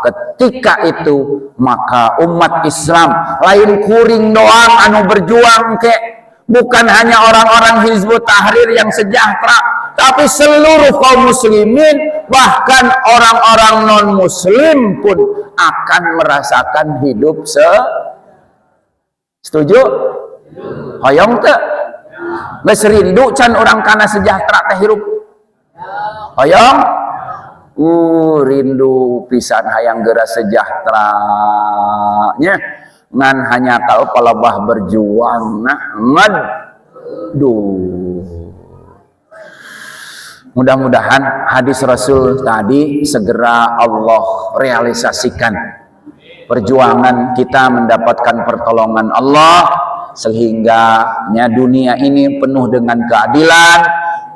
Ketika itu maka umat Islam lain kuring doang anu berjuang ke, bukan hanya orang-orang Hizbut Tahrir yang sejahtera, tapi seluruh kaum muslimin, bahkan orang-orang non muslim pun akan merasakan hidup setuju? Hoyong teu? Geus rindu can orang kana sejahtera teh hirup? Hoyong? Rindu pisan hayang geura sejahtera nya ngan hanya kalau palebah berjuang nah mudah-mudahan hadis Rasul tadi segera Allah realisasikan, perjuangan kita mendapatkan pertolongan Allah sehingga ya, dunia ini penuh dengan keadilan,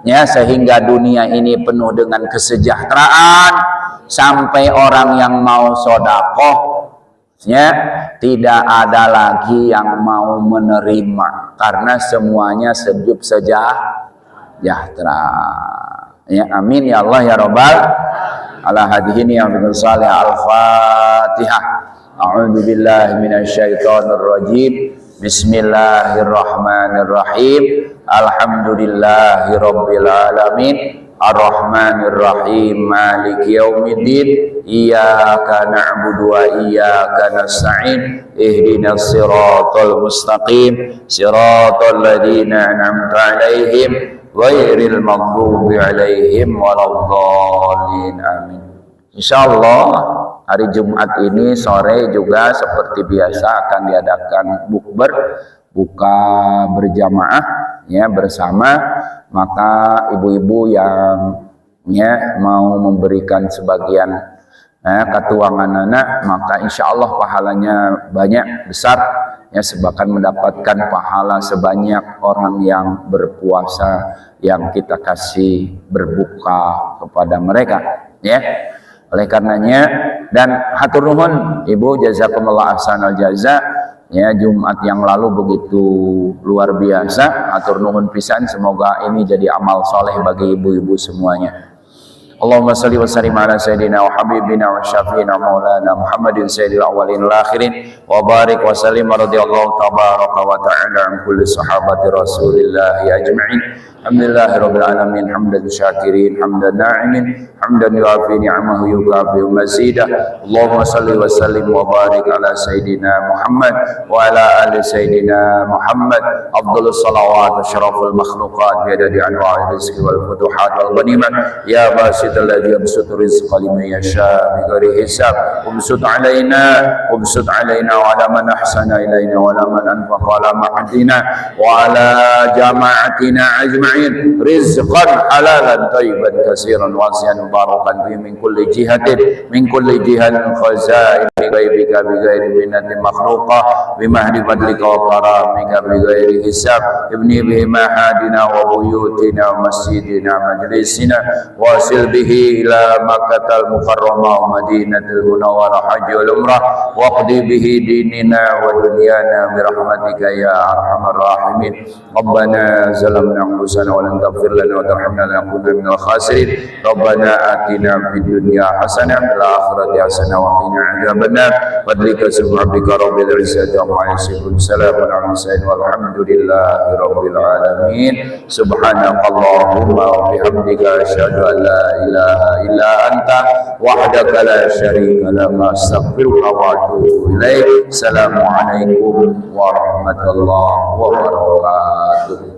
ya, sehingga dunia ini penuh dengan kesejahteraan, sampai orang yang mau sodakoh, ya, tidak ada lagi yang mau menerima karena semuanya sejuk sejahtera. Ya, amin ya Allah ya Rabbal ala hadihini ya Abdul Salih Al-Fatihah. A'udzu billahi minasyaitonir rajim. Bismillahirrahmanirrahim. Alhamdulillahi rabbil alamin. Ar-Rahmanir-Rahim. Maliki yaumiddin. Iyyaka na'budu wa iyyaka nasta'in. Ihdinas siratal mustaqim. Siratal ladzina an'amta 'alaihim ghairil maghdubi 'alaihim waladdallin. Amin. Insyaallah hari Jumat ini sore juga seperti biasa akan diadakan bukber, buka berjamaah, ya, bersama. Maka ibu-ibu yang, ya, mau memberikan sebagian keuangan anak, maka insya Allah pahalanya banyak besar, ya, sebabkan mendapatkan pahala sebanyak orang yang berpuasa yang kita kasih berbuka kepada mereka, ya. Oleh karenanya, dan hatur nuhun Ibu, jazakumullah ahsanal jaza, ya, Jumat yang lalu begitu luar biasa, hatur nuhun pisan, semoga ini jadi amal soleh bagi ibu-ibu semuanya. اللهم صل وسلم على سيدنا وحبيبنا وشفينا مولانا محمد سيد الأولين والآخرين وبارك وسلم رضي الله تبارك وتعالى عن كل صحابة رسول الله أجمعين. الحمد لله رب العالمين حمدا شاكرين حمدا ناعمين حمدا يوافي نعمه يكافئ مزيدا. اللهم صل وسلم وبارك على سيدنا محمد وعلى آل سيدنا محمد أفضل الصلوات وشرف المخلوقات بعدد أنواع الرزق والفتوحات والغنيمة يا باسط الذي يبسط الرزق لمن يشاء بغير حساب وابسط علينا وعلى من أحسن إلينا وعلى من أنفق على معدنا وعلى جماعتنا أجمعين رزقا حلالا طيبا كثيرا واسعا مباركا فيه من كل جهة خزائن غيبك بغير منة مخلوقة بمهد فضلك وكرامك بغير حساب ابني بهما حادنا وبيوتنا ومسجدنا مجلسنا واصل به إلى مكة المكرمة ومدينة المنورة حج والعمرة واقضي به ديننا ودنيانا برحمتك يا أرحم الراحمين. ربنا ظلمنا أنفسنا ولن تغفر لنا وترحمنا لنكون من الخاسرين. ربنا آتنا في الدنيا حسنة وفي الآخرة حسنة وقنا عذاب النار. فضلك سبحانك رب العزة عما يصفون سلام على المرسلين والحمد لله رب العالمين. سبحانك اللهم وبحمدك أشهد أن لا إله إلا أنت وحدك لا شريك لك أستغفرك وأتوب إليك. السلام عليكم ورحمة الله وبركاته.